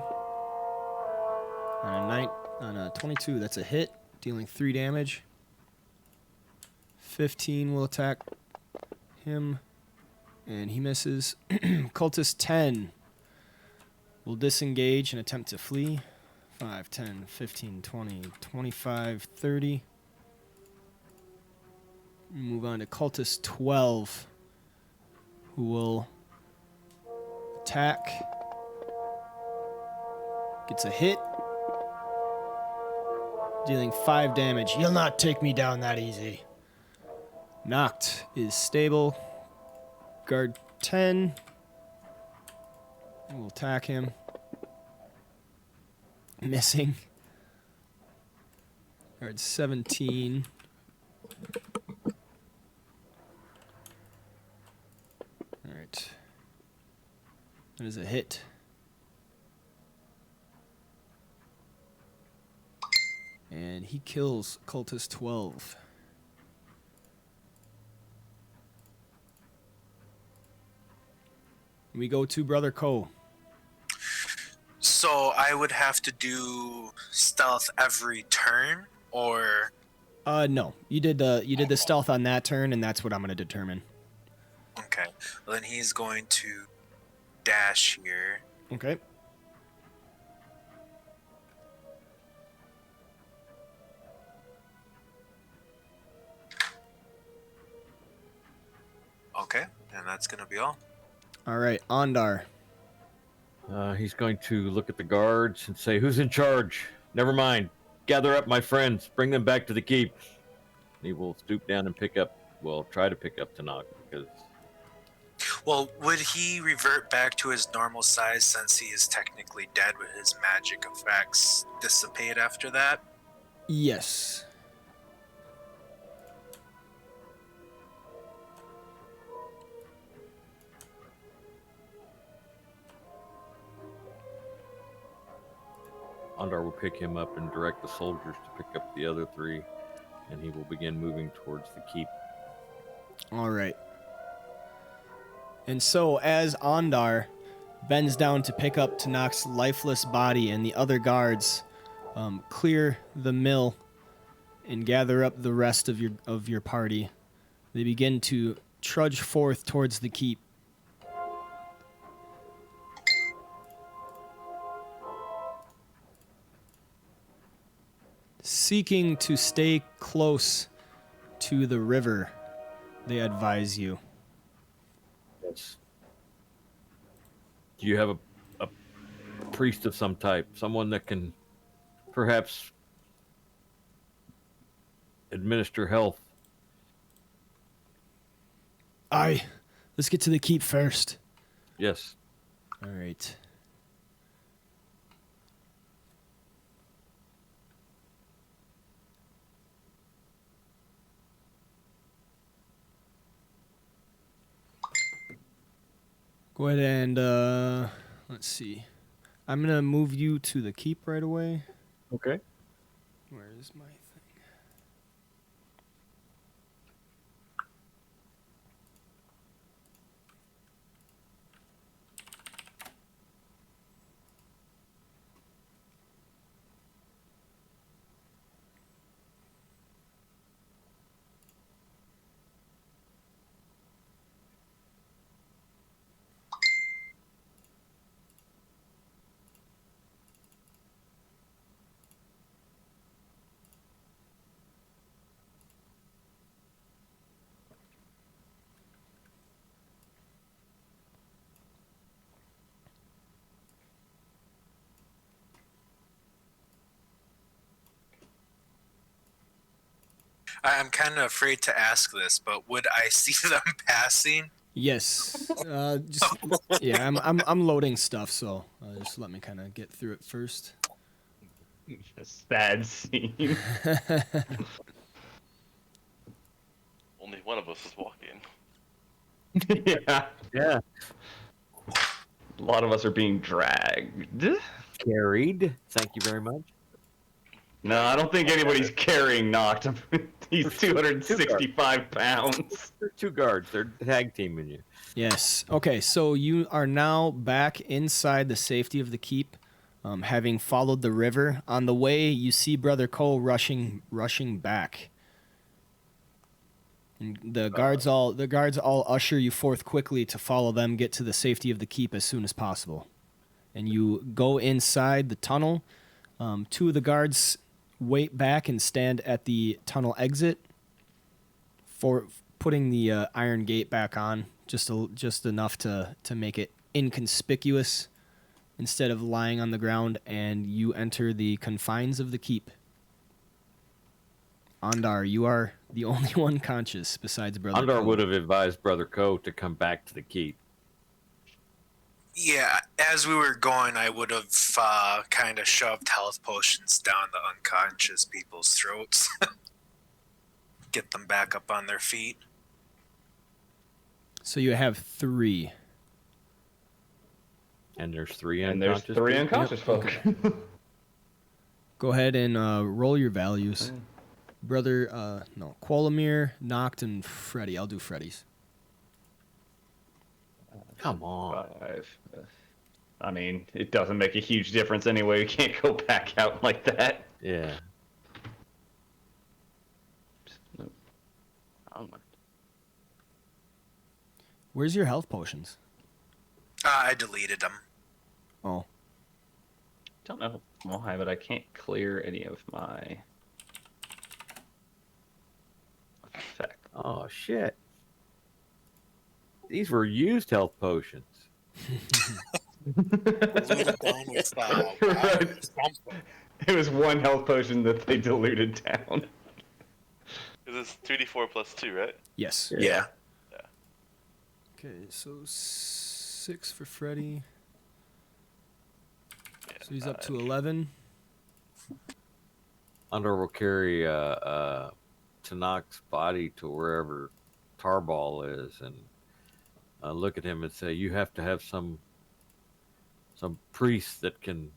On a 22, that's a hit, dealing 3 damage. 15 will attack him, and he misses. Cultist 10 will disengage and attempt to flee. 5, 10, 15, 20, 25, 30. Move on to Cultist 12, who will attack. Gets a hit, dealing 5 damage. You'll not take me down that easy. Knocked is stable. Guard 10 will attack him. Missing. Guard 17. Alright. That is a hit. And he kills Cultist 12. We go to Brother Ko. So I would have to do stealth every turn, or No. You did the stealth on that turn, and that's what I'm gonna determine. okay. Well, then he's going to dash here. Okay. Okay, and that's gonna be all. Alright, Ondar. He's going to look at the guards and say, "Who's in charge? Never mind. Gather up my friends. Bring them back to the keep." He will stoop down and try to pick up Tanakh, because Well, would he revert back to his normal size since he is technically dead? Would his magic effects dissipate after that? Yes. Ondar will pick him up and direct the soldiers to pick up the other 3, and he will begin moving towards the keep. Alright. And so, as Ondar bends down to pick up Tanakh's lifeless body, and the other guards clear the mill and gather up the rest of your party, they begin to trudge forth towards the keep. Seeking to stay close to the river, they advise you. Yes. Do you have a priest of some type? Someone that can perhaps administer health? Aye. Let's get to the keep first. Yes. All right. Go ahead and, let's see. I'm going to move you to the keep right away. Okay. Where is my thing? I'm kind of afraid to ask this, but would I see them passing? Yes. Yeah, I'm loading stuff, so just let me kind of get through it first. A sad scene. Only one of us is walking. Yeah. Yeah. lot of us are being dragged. Carried. Thank you very much. No, I don't think anybody's carrying Noct. He's 265 pounds. There's 2 guards. They're tag teaming you. Yes. Okay, so you are now back inside the safety of the keep, having followed the river. On the way, you see Brother Cole rushing back. And the guards all usher you forth quickly to follow them, get to the safety of the keep as soon as possible. And you go inside the tunnel. 2 of the guards wait back and stand at the tunnel exit for putting the iron gate back on, just enough to make it inconspicuous instead of lying on the ground, and you enter the confines of the keep. Ondar, you are the only one conscious besides Brother Ondar Cole. would have advised Brother Ko to come back to the keep. Yeah, as we were going, I would have kind of shoved health potions down the unconscious people's throats. Get them back up on their feet. So you have 3. And there's 3 And there's unconscious 3 people? unconscious folk. Go ahead and roll your values. Brother, Qualamir, Noct, and Freddy. I'll do Freddy's. Come on. 5. I mean, it doesn't make a huge difference anyway. You can't go back out like that. Yeah. Where's your health potions? I deleted them. Oh. Don't know why, but I can't clear any of my effect. Oh, shit. These were used health potions. Diluted down with Right. It was 1 health potion that they diluted down. This is 2d4 plus 2, right? Yes. Yeah. Okay, so 6 for Freddy. So he's up to 11. Ondar will carry Tanak's body to wherever Tarball is and look at him and say, "You have to have some priest that can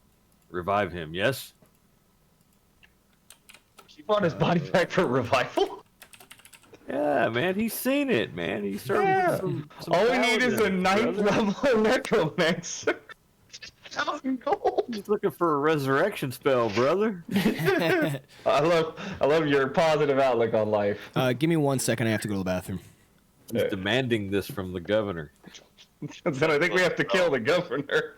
revive him." Yes. He brought his body back for revival? Yeah, man, he's seen it, man. He's starting with some All we need is a paladins, 9th brother. level necromancer. 1,000 gold. He's looking for a resurrection spell, brother. I love your positive outlook on life. Give me 1 second. I have to go to the bathroom. He's demanding this from the governor. Then I think we have to kill the governor.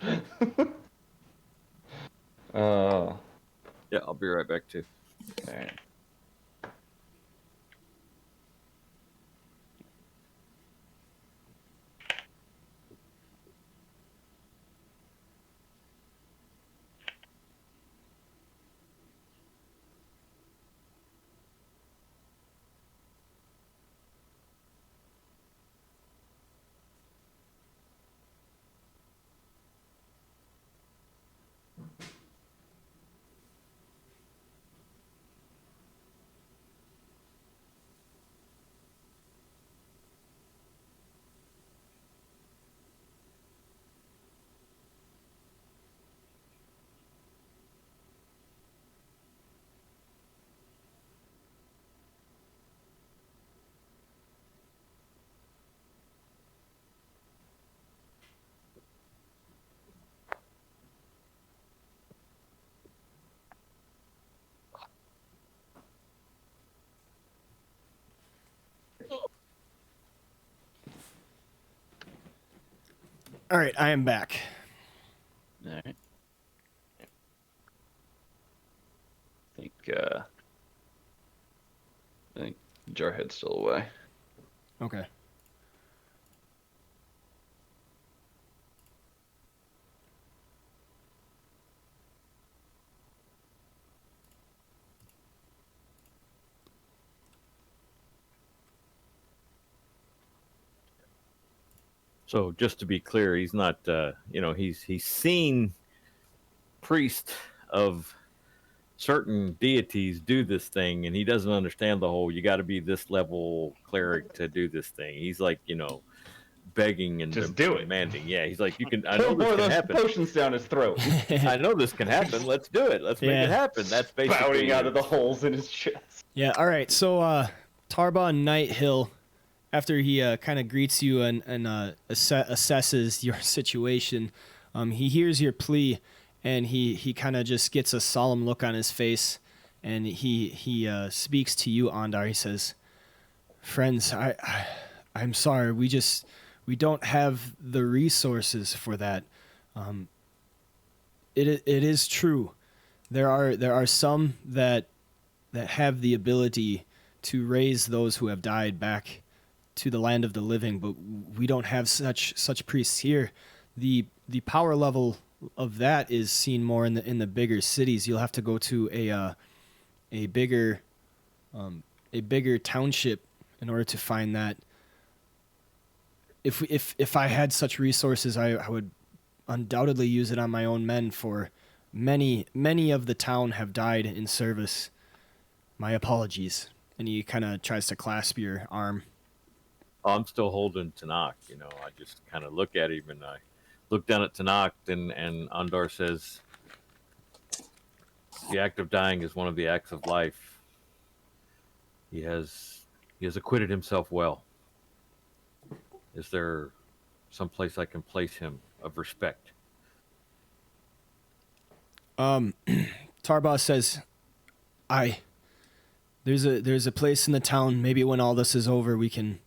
Yeah, I'll be right back too. Alright. All right, I am back. Alright. I think Jarhead's still away. Okay. So just to be clear, he's not, he's seen priests of certain deities do this thing, and he doesn't understand the whole, you got to be this level cleric to do this thing. He's like, begging and Just do it. demanding. Yeah, he's like, you can. I Pour know more this of can those happen. potions down his throat. I know this can happen. Let's do it. Let's make Yeah. it happen. That's basically Spouting out it. of the holes in his chest. Yeah, all right. So Tarba Nighthill, after he kind of greets you and assesses your situation, he hears your plea, and he kind of just gets a solemn look on his face, and he speaks to you, Ondar. He says, "Friends, I'm sorry. We don't have the resources for that. It is true. There are some that have the ability to raise those who have died back to the land of the living, but we don't have such priests here. The power level of that is seen more in the bigger cities. You'll have to go to a bigger township in order to find that. If I had such resources, I would undoubtedly use it on my own men, for many of the town have died in service. My apologies." And he kind of tries to clasp your arm. Oh, I'm still holding Tanakh. I just kind of look at him, and I look down at Tanakh, and Ondar says, "The act of dying is one of the acts of life. He has acquitted himself well. Is there some place I can place him of respect?" Tarba says, There's a place in the town. Maybe when all this is over, we can,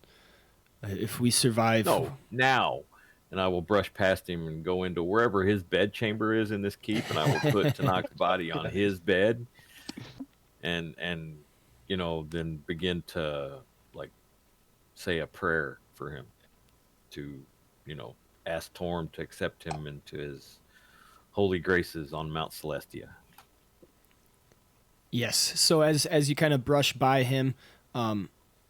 if we survive. No, now. And I will brush past him and go into wherever his bed chamber is in this keep, and I will put Tanakh's body on his bed, and then begin to say a prayer for him, to ask Torm to accept him into his holy graces on Mount Celestia. Yes. So as you kind of brush by him,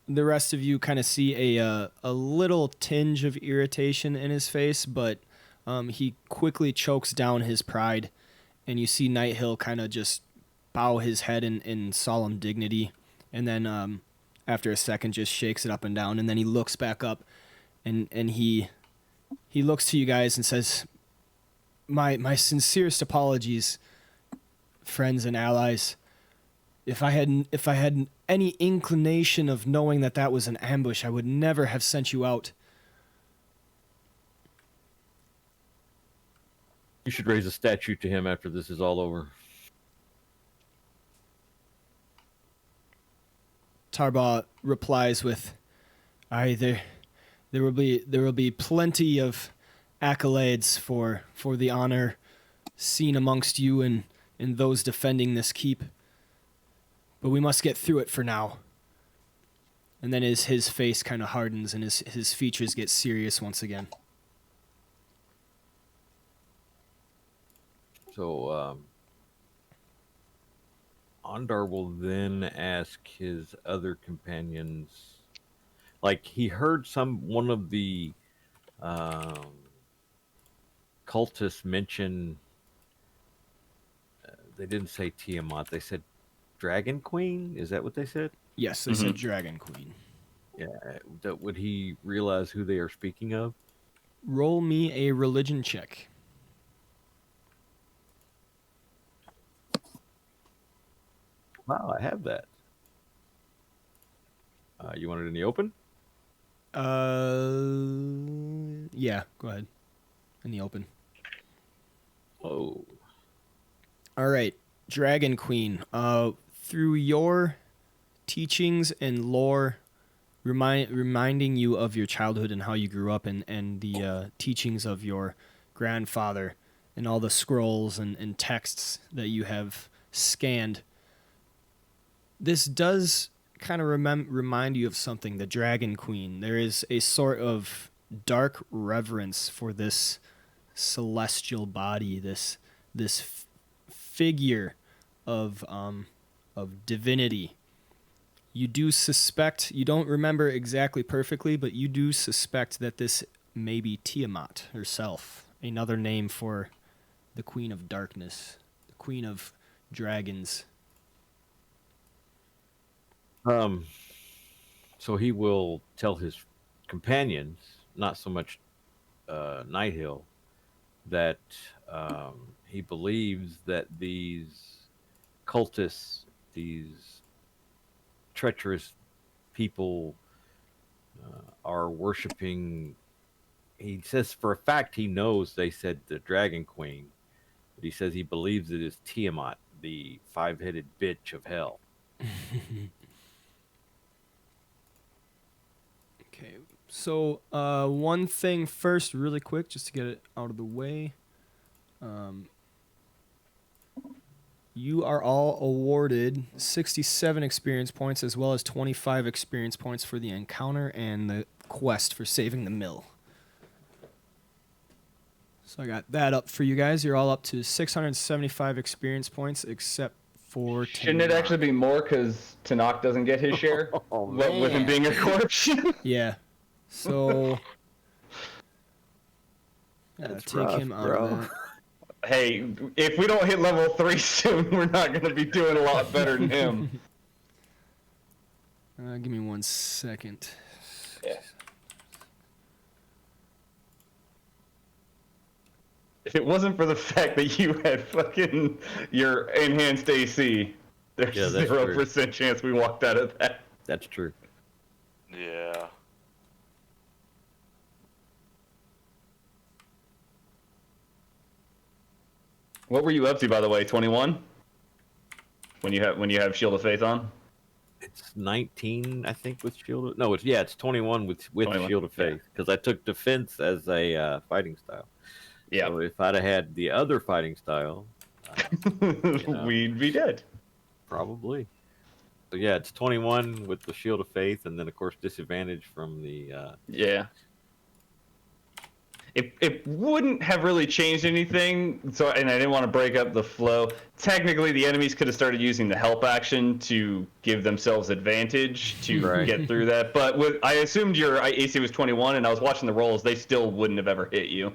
the rest of you kind of see a little tinge of irritation in his face, but he quickly chokes down his pride, and you see Nighthill kind of just bow his head in solemn dignity, and then after a second just shakes it up and down, and then he looks back up, and he looks to you guys and says, My sincerest apologies, friends and allies. If I had any inclination of knowing that was an ambush, I would never have sent you out. You should raise a statue to him after this is all over. Tarba replies with, there will be plenty of accolades for the honor seen amongst you and those defending this keep. But we must get through it for now. And then his face kind of hardens and his features get serious once again. So Ondar will then ask his other companions, he heard one of the cultists mention, they didn't say Tiamat, they said Dragon Queen? Is that what they said? Yes, they said Dragon Queen. Yeah. Would he realize who they are speaking of? Roll me a religion check. Wow, I have that. You want it in the open? Yeah, go ahead. In the open. Oh. All right, Dragon Queen. Through your teachings and lore, reminding you of your childhood and how you grew up, and the teachings of your grandfather, and all the scrolls and texts that you have scanned, this does kind of remind you of something, the Dragon Queen. There is a sort of dark reverence for this celestial body, this figure of divinity. You do suspect, you don't remember exactly perfectly, but you do suspect that this may be Tiamat herself, another name for the Queen of Darkness, the Queen of Dragons. So he will tell his companions not so much Nighthill, that he believes that these cultists, these treacherous people, are worshiping. He says for a fact he knows they said the Dragon Queen, but he says he believes it is Tiamat, the five-headed bitch of hell. Okay, so one thing first, really quick, just to get it out of the way. You are all awarded 67 experience points as well as 25 experience points for the encounter and the quest for saving the mill. So I got that up for you guys. You're all up to 675 experience points except for Shouldn't it Tanakh. actually be more because Tanakh doesn't get his share with him being a corpse? Yeah. So That's take rough, him out bro. of that. Hey, if we don't hit level 3 soon, we're not going to be doing a lot better than him. Give me 1 second. Yeah. If it wasn't for the fact that you had fucking your enhanced AC, there's Yeah, that's 0% chance we walked out of that. That's true. Yeah. What were you up to, by the way? 21? When you have Shield of Faith on? It's 19, I think, with Shield of... No, it's 21 with 21, Shield of Faith, because I took defense as a fighting style. Yeah. So if I'd have had the other fighting style, we'd be dead. Probably. So yeah, it's 21 with the Shield of Faith, and then of course disadvantage from the... Yeah. It wouldn't have really changed anything, and I didn't want to break up the flow. Technically, the enemies could have started using the help action to give themselves advantage to get through that. But I assumed your AC was 21, and I was watching the rolls. They still wouldn't have ever hit you.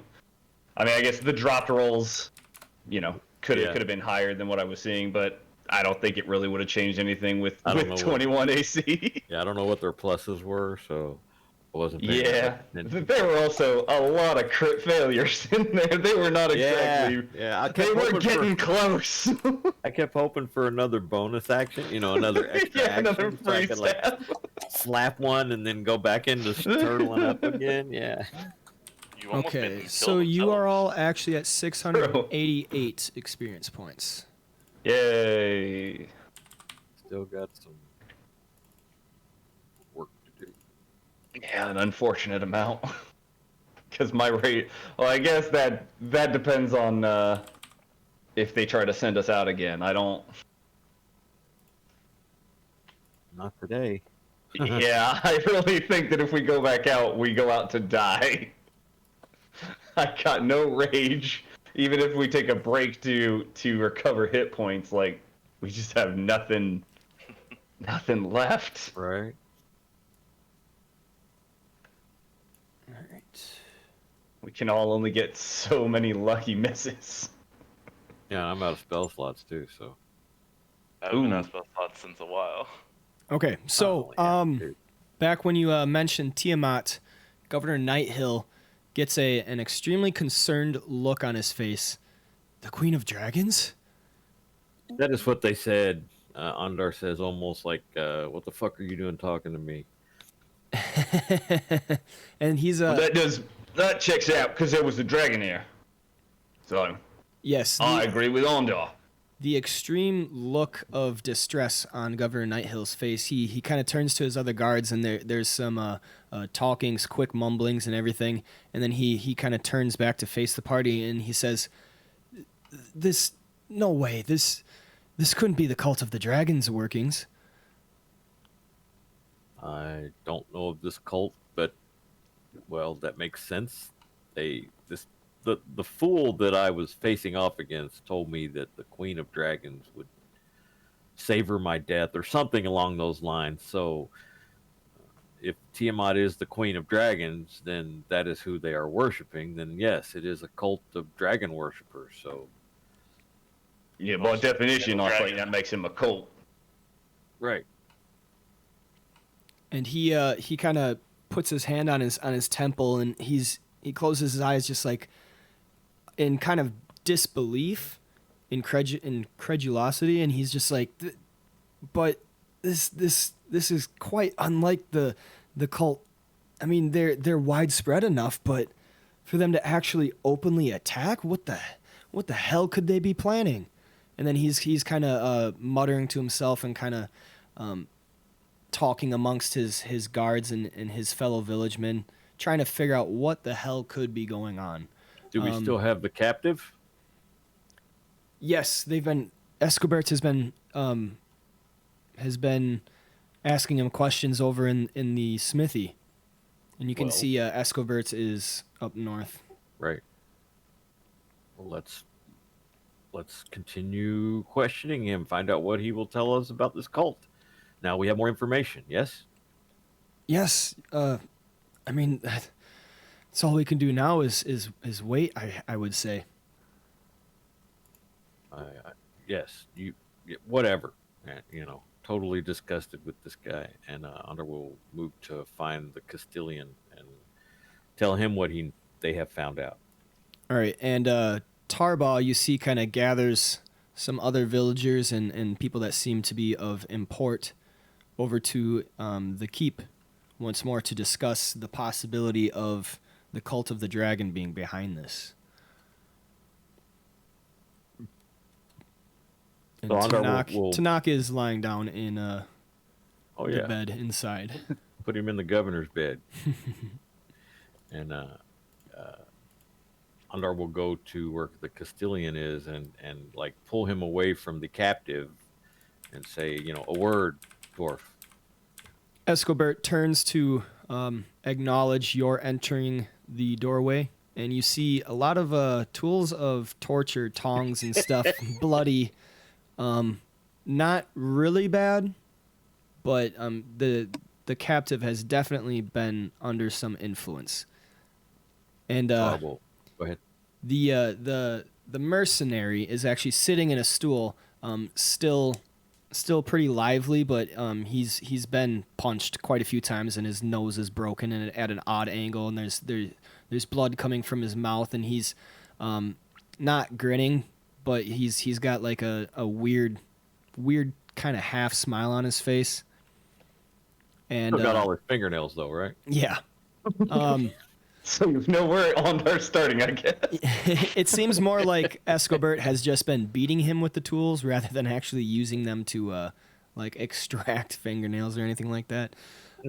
I mean, I guess the dropped rolls, could have been higher than what I was seeing, but I don't think it really would have changed anything with 21 AC. Yeah, I don't know what their pluses were, so... wasn't there were also a lot of crit failures in there. They were not exactly. Yeah, they were getting close. I kept hoping for another bonus action, another extra action, another so I free could like slap one and then go back into turtling up again. Yeah. You almost made Okay, them so kill you are themselves. all actually at 688 experience points. Yay! Still got some work to do. Yeah, an unfortunate amount. Because my rate, well, I guess that depends on if they try to send us out again. I don't. Not today. Yeah, I really think that if we go back out, we go out to die. I got no rage. Even if we take a break to recover hit points, like we just have nothing left. Right. All right. We can all only get so many lucky misses. Yeah, I'm out of spell slots too, so. I've been out of spell slots since a while. Okay, so dude. back when you mentioned Tiamat, Governor Nighthill gets an extremely concerned look on his face. The Queen of Dragons? That is what they said. Ondar says almost like, what the fuck are you doing talking to me? And he's that checks out because there was a dragon here. So yes, I agree with Ondar. The extreme look of distress on Governor Nighthill's face. He kind of turns to his other guards, and there's some talkings, quick mumblings, and everything. And then he kind of turns back to face the party, and he says, no way, this couldn't be the Cult of the Dragon's workings." I don't know of this cult, but well, that makes sense. The fool that I was facing off against told me that the Queen of Dragons would savor my death or something along those lines. So if Tiamat is the Queen of Dragons, then that is who they are worshiping. Then yes, it is a cult of dragon worshippers. So yeah, by definition, I think that makes him a cult. right. And he kind of puts his hand on his temple, and he closes his eyes just like in kind of disbelief, incredulosity, and he's just like, but this is quite unlike the cult. I mean, they're widespread enough, but for them to actually openly attack, what the hell could they be planning? And then he's kind of muttering to himself and kind of talking amongst his guards and his fellow villagemen, trying to figure out what the hell could be going on. Do we still have the captive? Yes, Escobert has been asking him questions over in the smithy. And you can see Escobert is up north. Right. Well, let's continue questioning him, find out what he will tell us about this cult. Now we have more information, yes? Yes. I mean, that's all we can do now is wait, I would say. Yes, whatever. Totally disgusted with this guy. And Ondar will move to find the Castilian and tell him what they have found out. All right, and Tarbaugh, you see, kind of gathers some other villagers and people that seem to be of import over to the keep once more to discuss the possibility of the cult of the dragon being behind this. And So Tanakh is lying down in the bed inside. Put him in the governor's bed. And Ondar will go to where the Castilian is and like pull him away from the captive and say, a word, dwarf. Escobert turns to acknowledge your entering the doorway, and you see a lot of tools of torture, tongs and stuff, bloody. Not really bad, but the captive has definitely been under some influence. And Go ahead. The mercenary is actually sitting in a stool, still pretty lively, but he's been punched quite a few times, and his nose is broken and at an odd angle, and there's blood coming from his mouth, and he's not grinning, but he's got like a weird kind of half smile on his face. And Still got all his fingernails though, right? Yeah. So you know where Ondar's starting, I guess. It seems more like Escobert has just been beating him with the tools rather than actually using them to like extract fingernails or anything like that.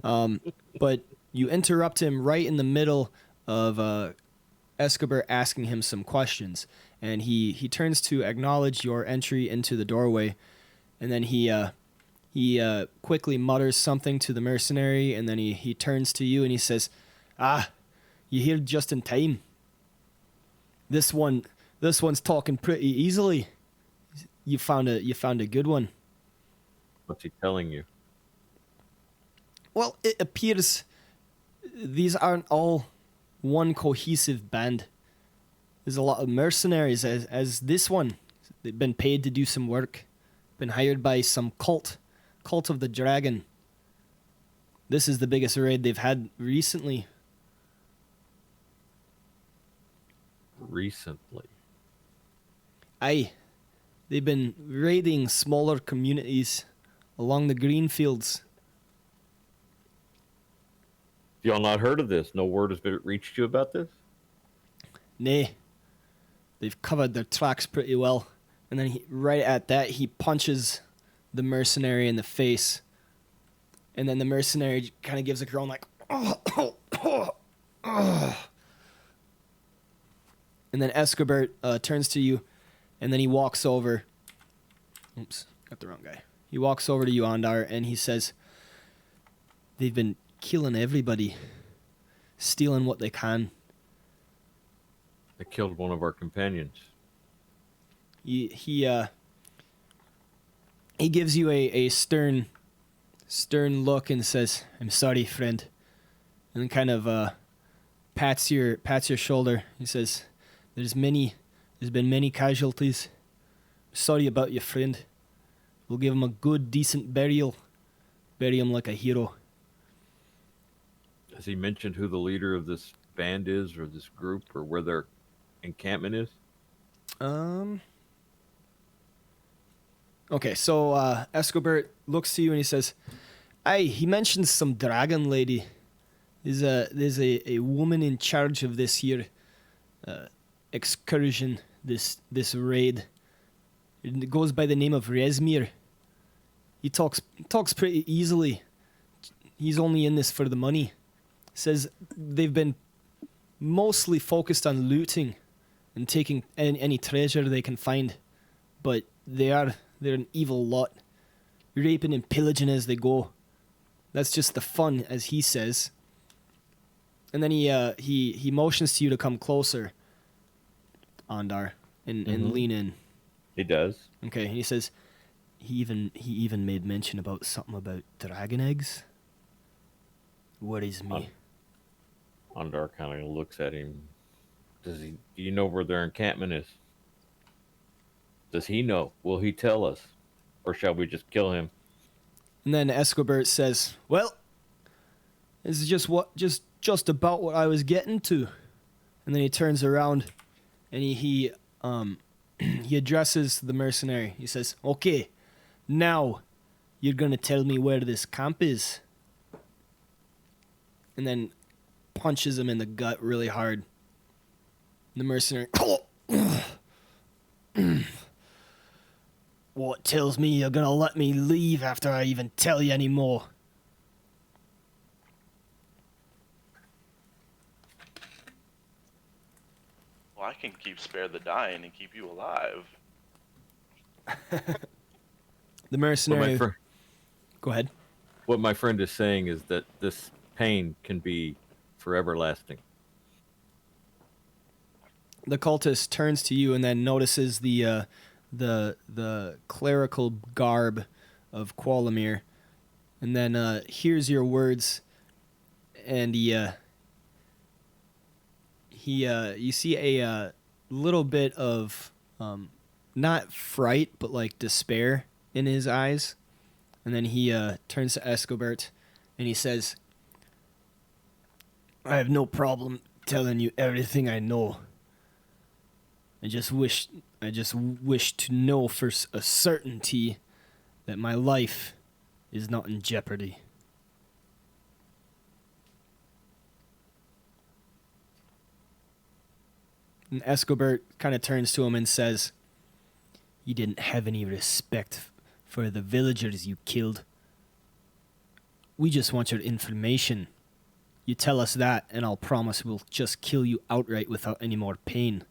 But you interrupt him right in the middle of Escobert asking him some questions, and he turns to acknowledge your entry into the doorway, and then he quickly mutters something to the mercenary, and then he turns to you and he says, "You here just in time. This one's talking pretty easily. You found a good one." What's he telling you? Well, it appears these aren't all one cohesive band. There's a lot of mercenaries, as this one. They've been paid to do some work, been hired by some cult of the dragon. This is the biggest raid they've had recently. Recently? Aye. They've been raiding smaller communities along the green fields. Y'all not heard of this? No word has reached you about this? Nay. They've covered their tracks pretty well. And then right at that, he punches the mercenary in the face. And then the mercenary kind of gives a groan like, oh. And then Escobert turns to you, and then he walks over. Oops, got the wrong guy. He walks over to you, Ondar, and he says, "They've been killing everybody, stealing what they can." They killed one of our companions. He gives you a stern look and says, "I'm sorry, friend," and then kind of pats your shoulder. He says, There's been many casualties. Sorry about your friend. We'll give him a good, decent burial. Bury him like a hero." Has he mentioned who the leader of this band is, or this group, or where their encampment is? Okay, so Escobert looks to you and he says, "Aye, he mentions some dragon lady. There's a woman in charge of this here excursion, this raid. It goes by the name of Resmir. He talks pretty easily. He's only in this for the money. Says they've been mostly focused on looting and taking any treasure they can find, but they're an evil lot, raping and pillaging as they go. That's just the fun, as he says." And then he motions to you to come closer, Ondar, and lean in. He does. Okay, and he says he even made mention about something about dragon eggs. Worries me. Ondar kind of looks at him. Do you know where their encampment is? Does he know? Will he tell us? Or shall we just kill him? And then Escobert says, "Well, this is just about what I was getting to." And then he turns around and he addresses the mercenary. He says, "Okay, now you're gonna tell me where this camp is." And then punches him in the gut really hard. The mercenary, "What tells me you're gonna let me leave after I even tell you any more?" Well, I can keep spare the dying and keep you alive. The mercenary. Go ahead. What my friend is saying is that this pain can be for everlasting. The cultist turns to you and then notices the clerical garb of Qualamir, and then hears your words, and you see a little bit of not fright but like despair in his eyes, and then he turns to Escobert and he says, "I have no problem telling you everything I know. I just wish to know for a certainty that my life is not in jeopardy." And Escobert kind of turns to him and says, "You didn't have any respect for the villagers you killed. We just want your information. You tell us that, and I'll promise we'll just kill you outright without any more pain.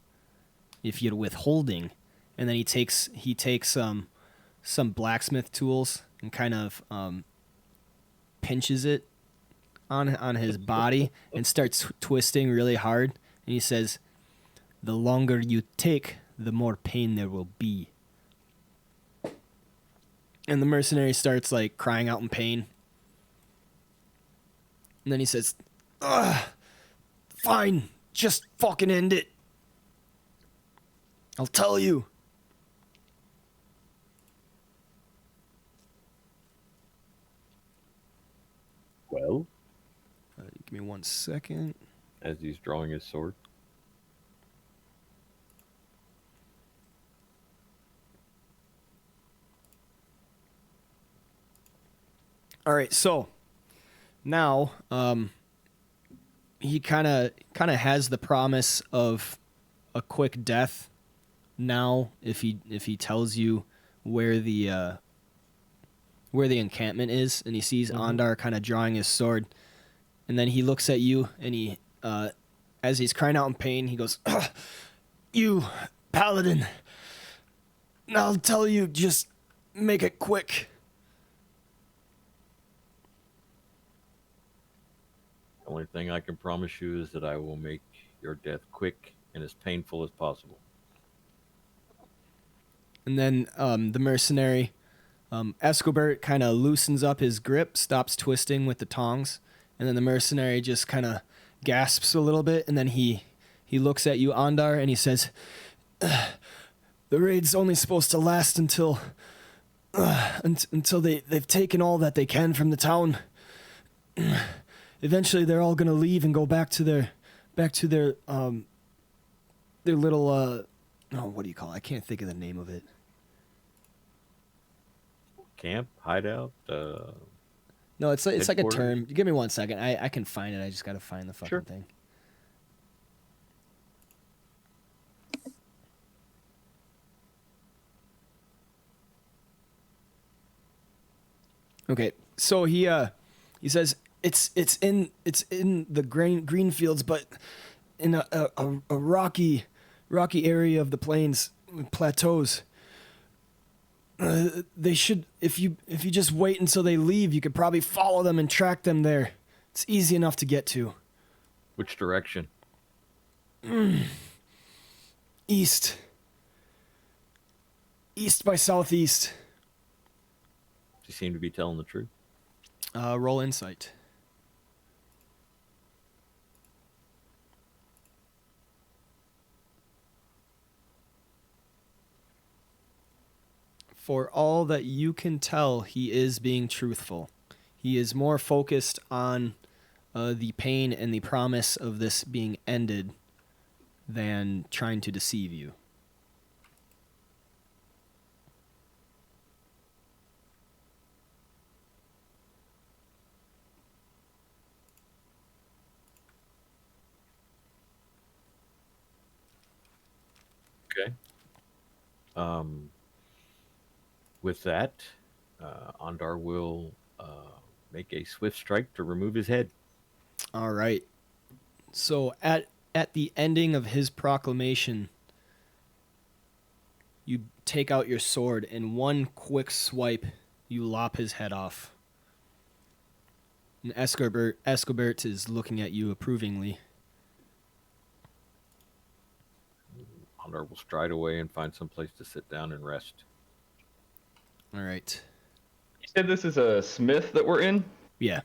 If you're withholding," and then he takes some blacksmith tools and kind of pinches it on his body and starts twisting really hard, and he says, "The longer you take, the more pain there will be." And the mercenary starts like crying out in pain. And then he says, "Ugh, fine, just fucking end it. I'll tell you." Well, Give me 1 second. as he's drawing his sword. All right, so now he kind of has the promise of a quick death. Now, if he tells you where the encampment is, and he sees Ondar kind of drawing his sword, and then he looks at you, and he, as he's crying out in pain, he goes, "You paladin, I'll tell you, just make it quick." The only thing I can promise you is that I will make your death quick and as painful as possible. And then the mercenary, Escobert, kind of loosens up his grip, stops twisting with the tongs, and then the mercenary just kind of gasps a little bit, and then he looks at you, Ondar, and he says, "The raid's only supposed to last until they've taken all that they can from the town. eventually they're all gonna leave and go back to their little oh, what do you call it? I can't think of the name of it. Camp, hideout. No, it's like a Headquarters? term. Give me 1 second. I can find it. I just gotta find the fucking Sure. thing. Okay, so he says it's in the green fields, but in a rocky area of the plains, plateaus. They should, if you just wait until they leave, you could probably follow them and track them there. It's easy enough to get to. Which direction? East by southeast. You seem to be telling the truth. Roll insight. For all that you can tell, he is being truthful. He is more focused on the pain and the promise of this being ended than trying to deceive you. Okay. With that, Ondar will make a swift strike to remove his head. All right. So at the ending of his proclamation, you take out your sword, and one quick swipe, you lop his head off. And Escobert is looking at you approvingly. Ondar will stride away and find some place to sit down and rest. All right. You said this is a smith that we're in? Yeah.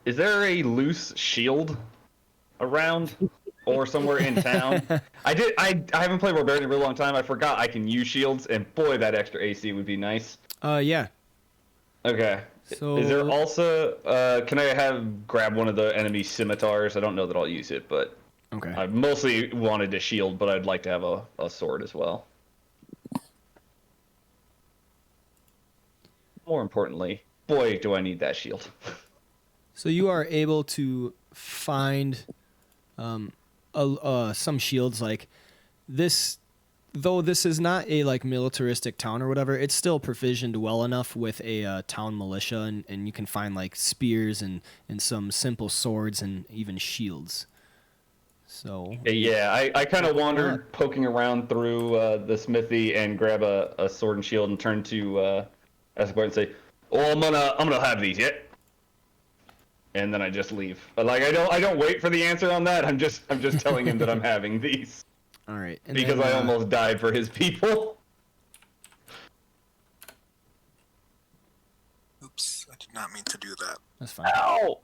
Is there a loose shield around or somewhere in town? I haven't played Barbarian in a real long time. I forgot I can use shields, and boy, that extra AC would be nice. Yeah. Okay. So is there also can I grab one of the enemy scimitars? I don't know that I'll use it, but okay. I mostly wanted a shield, but I'd like to have a sword as well. More importantly, boy, do I need that shield. So you are able to find some shields like this. Though this is not a like militaristic town or whatever, it's still provisioned well enough with a town militia, and you can find like spears and some simple swords and even shields. So yeah, I kind of wandered poking around through the smithy and grab a sword and shield and turn to Escort and say, "Oh, I'm gonna have these, yeah." And then I just leave. But like I don't wait for the answer on that. I'm just telling him that I'm having these. All right. And because then, I almost died for his people. Oops, I did not mean to do that. That's fine. Ow!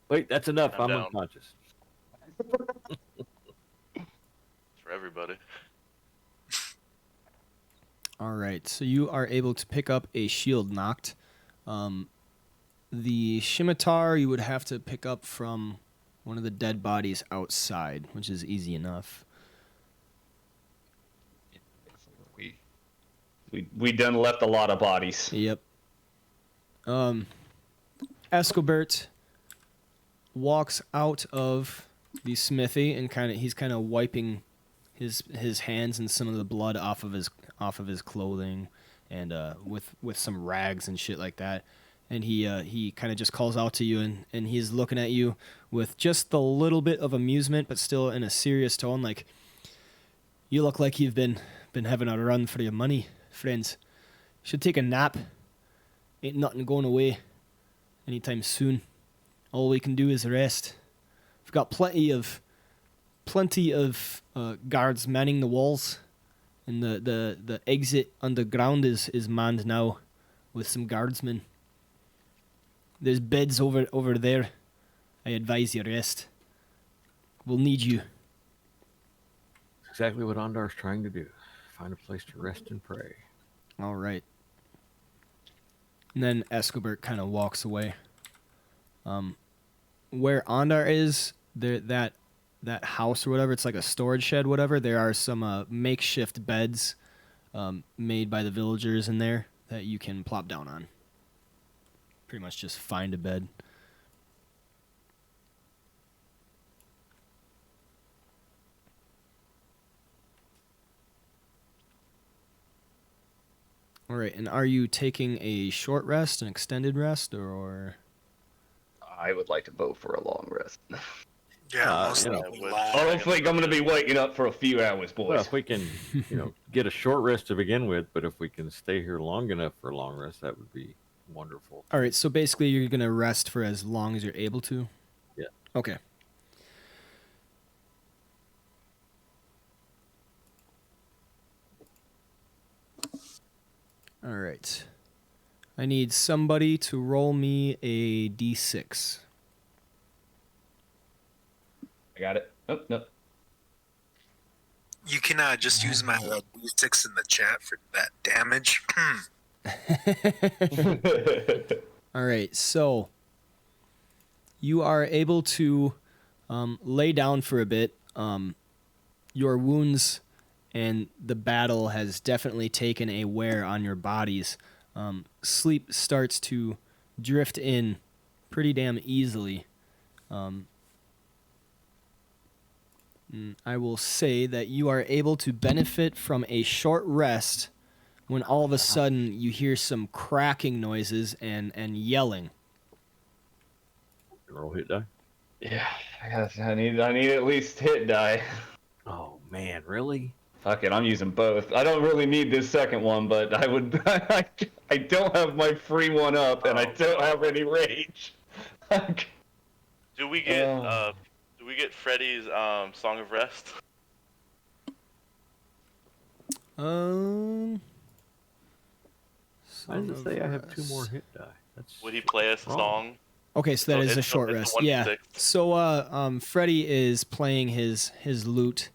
Wait, that's enough. I'm down. unconscious. For everybody. All right. So you are able to pick up a shield knocked. The scimitar you would have to pick up from one of the dead bodies outside, which is easy enough. We done left a lot of bodies. Yep. Escobert walks out of the smithy and he's kind of wiping his hands and some of the blood off of his clothing and with some rags and shit like that. And he kind of just calls out to you, and he's looking at you with just a little bit of amusement, but still in a serious tone, like, "You look like you've been having a run for your money, friends. Should take a nap. Ain't nothing going away anytime soon. All we can do is rest. We've got plenty of guards manning the walls, and the exit underground is manned now with some guardsmen. There's beds over there. I advise you rest. We'll need you." Exactly what Ondar's trying to do. Find a place to rest and pray. All right. And then Escobert kind of walks away. Where Ondar is, there that house or whatever, it's like a storage shed, whatever. There are some makeshift beds made by the villagers in there that you can plop down on. Pretty much just find a bed. All right, and are you taking a short rest, an extended rest, or? I would like to vote for a long rest. Yeah, you know, I don't think I'm going to be waking up for a few hours, boys. Well, if we can, get a short rest to begin with, but if we can stay here long enough for a long rest, that would be wonderful. All right, so basically you're going to rest for as long as you're able to? Yeah. Okay. All right. I need somebody to roll me a d6. I got it. Oh, no. You can just use my D6 in the chat for that damage. All right, so you are able to lay down for a bit. Your wounds and the battle has definitely taken a wear on your bodies. Sleep starts to drift in pretty damn easily. I will say that you are able to benefit from a short rest when all of a sudden you hear some cracking noises and yelling. Roll hit die. Yeah, I need at least hit die. Oh man, really? Fuck it, I'm using both. I don't really need this second one, but I would. I don't have my free one up, and I don't have any rage. Do we get Freddy's Song of Rest? Why does it say I have 2 more hit die? Would he play us a song? Okay, so that is a short rest. Yeah. So Freddy is playing his lute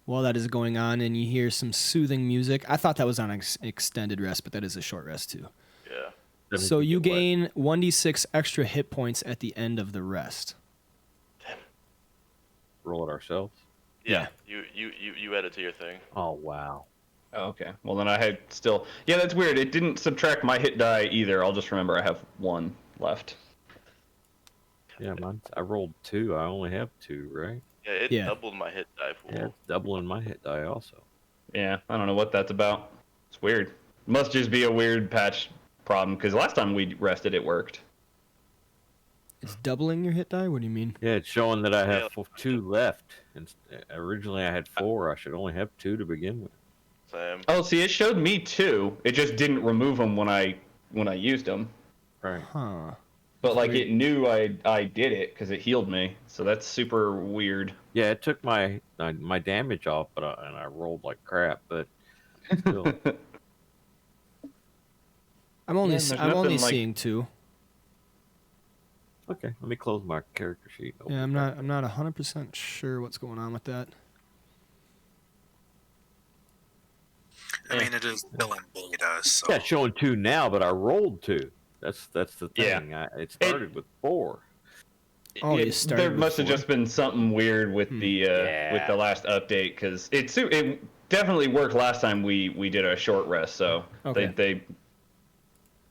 while that is going on, and you hear some soothing music. I thought that was on extended rest, but that is a short rest too. Yeah. So you gain 1d6 extra hit points at the end of the rest. Roll it ourselves? Yeah. You add it to your thing. Oh, wow. Oh, okay. Well, then I had still. Yeah, that's weird. It didn't subtract my hit die either. I'll just remember I have 1 left. Yeah, I rolled 2. I only have 2, right? Yeah, it doubled my hit die pool. Yeah, it's doubling my hit die also. Yeah, I don't know what that's about. It's weird. Must just be a weird patch problem, because last time we rested, it worked. It's doubling your hit die? What do you mean? Yeah, it's showing that I have 2 left. And originally I had 4. I should only have 2 to begin with. Same. Oh, see, it showed me 2. It just didn't remove them when I used them. Right. Huh. But like it knew I did it because it healed me. So that's super weird. Yeah, it took my damage off, and I rolled like crap. But still, I'm only seeing 2. okay. Let me close my character sheet. Yeah, I'm not 100% sure what's going on with that. I mean, it is still in beta, so. Yeah, it's showing 2 now, but I rolled 2. That's the thing. Yeah. It started with 4. Oh, you started There with must have 4. just been something weird with the last update, because it definitely worked last time we did a short rest. So they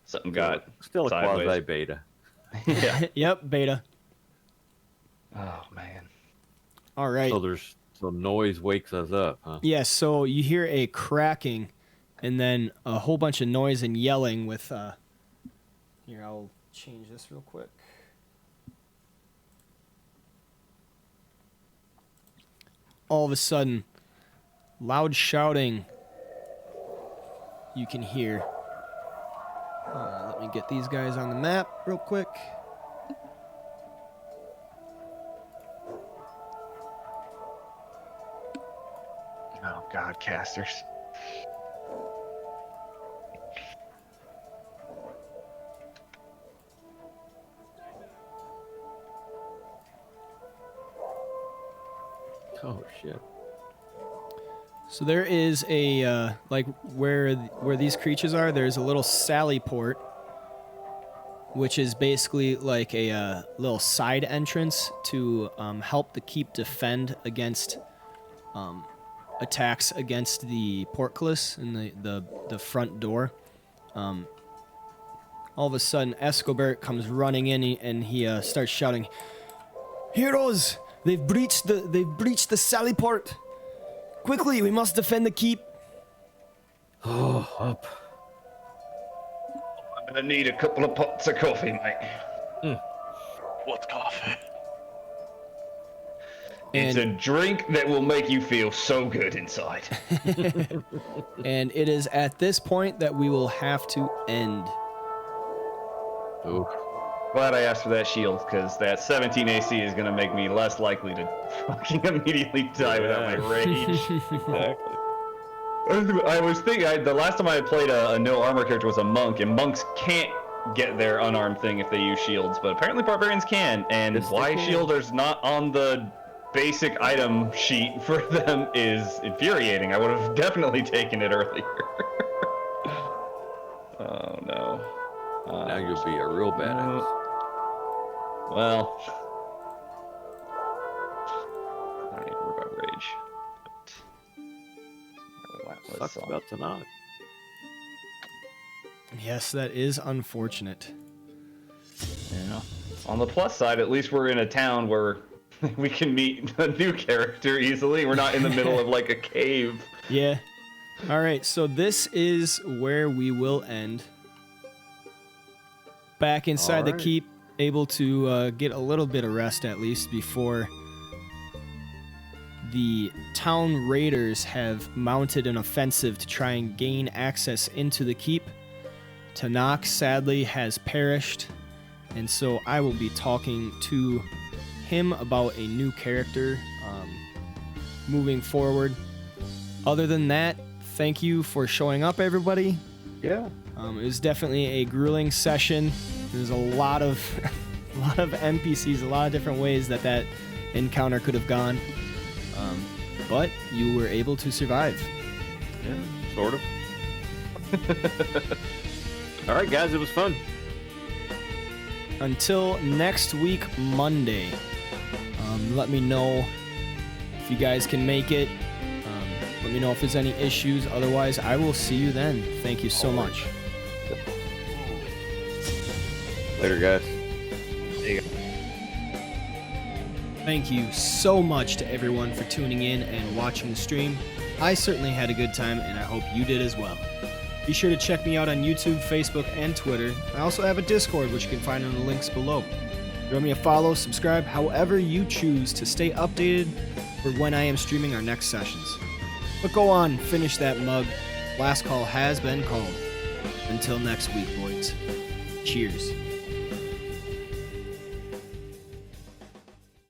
something got still a sideways. quasi beta. Yeah. Yep, beta. Oh man. All right. So noise wakes us up, huh? Yeah, so you hear a cracking and then a whole bunch of noise and yelling with here, I'll change this real quick. All of a sudden, loud shouting you can hear. Let me get these guys on the map real quick. Oh God, casters. Oh shit. So there is a like where these creatures are. There's a little sally port, which is basically like a little side entrance to help the keep defend against attacks against the portcullis and the front door. All of a sudden, Escobert comes running in and he starts shouting, "Heroes! They've breached the sally port! Quickly, we must defend the keep!" Oh, up. I'm gonna need a couple of pots of coffee, mate. What's coffee? It's a drink that will make you feel so good inside. And it is at this point that we will have to end. Ooh. Glad I asked for that shield, because that 17 AC is gonna make me less likely to fucking immediately die without my rage. Exactly. I was thinking, the last time I played a no armor character was a monk, and monks can't get their unarmed thing if they use shields, but apparently barbarians can, and Yes, they why can. Shielder's not on the basic item sheet for them is infuriating. I would have definitely taken it earlier. Oh no. Now you'll be a real badass. Well, I don't need to worry about rage. But Sucks about tonight. Yes, that is unfortunate. Yeah. On the plus side, at least we're in a town where we can meet a new character easily. We're not in the middle of like a cave. Yeah. All right, so this is where we will end. Back inside the Alright. keep, able to get a little bit of rest at least before the town raiders have mounted an offensive to try and gain access into the keep. Tanakh sadly has perished, and so I will be talking to him about a new character moving forward. Other than that, thank you for showing up, everybody. Yeah. It was definitely a grueling session. There's a lot of NPCs, a lot of different ways that encounter could have gone. But you were able to survive. Yeah, sort of. All right, guys, it was fun. Until next week, Monday. Let me know if you guys can make it. Let me know if there's any issues. Otherwise, I will see you then. Thank you so much. Later, guys. Thank you so much to everyone for tuning in and watching the stream. I certainly had a good time, and I hope you did as well. Be sure to check me out on YouTube, Facebook, and Twitter. I also have a Discord, which you can find in the links below. Throw me a follow, subscribe, however you choose to stay updated for when I am streaming our next sessions. But go on, finish that mug. Last call has been called. Until next week, boys. Cheers.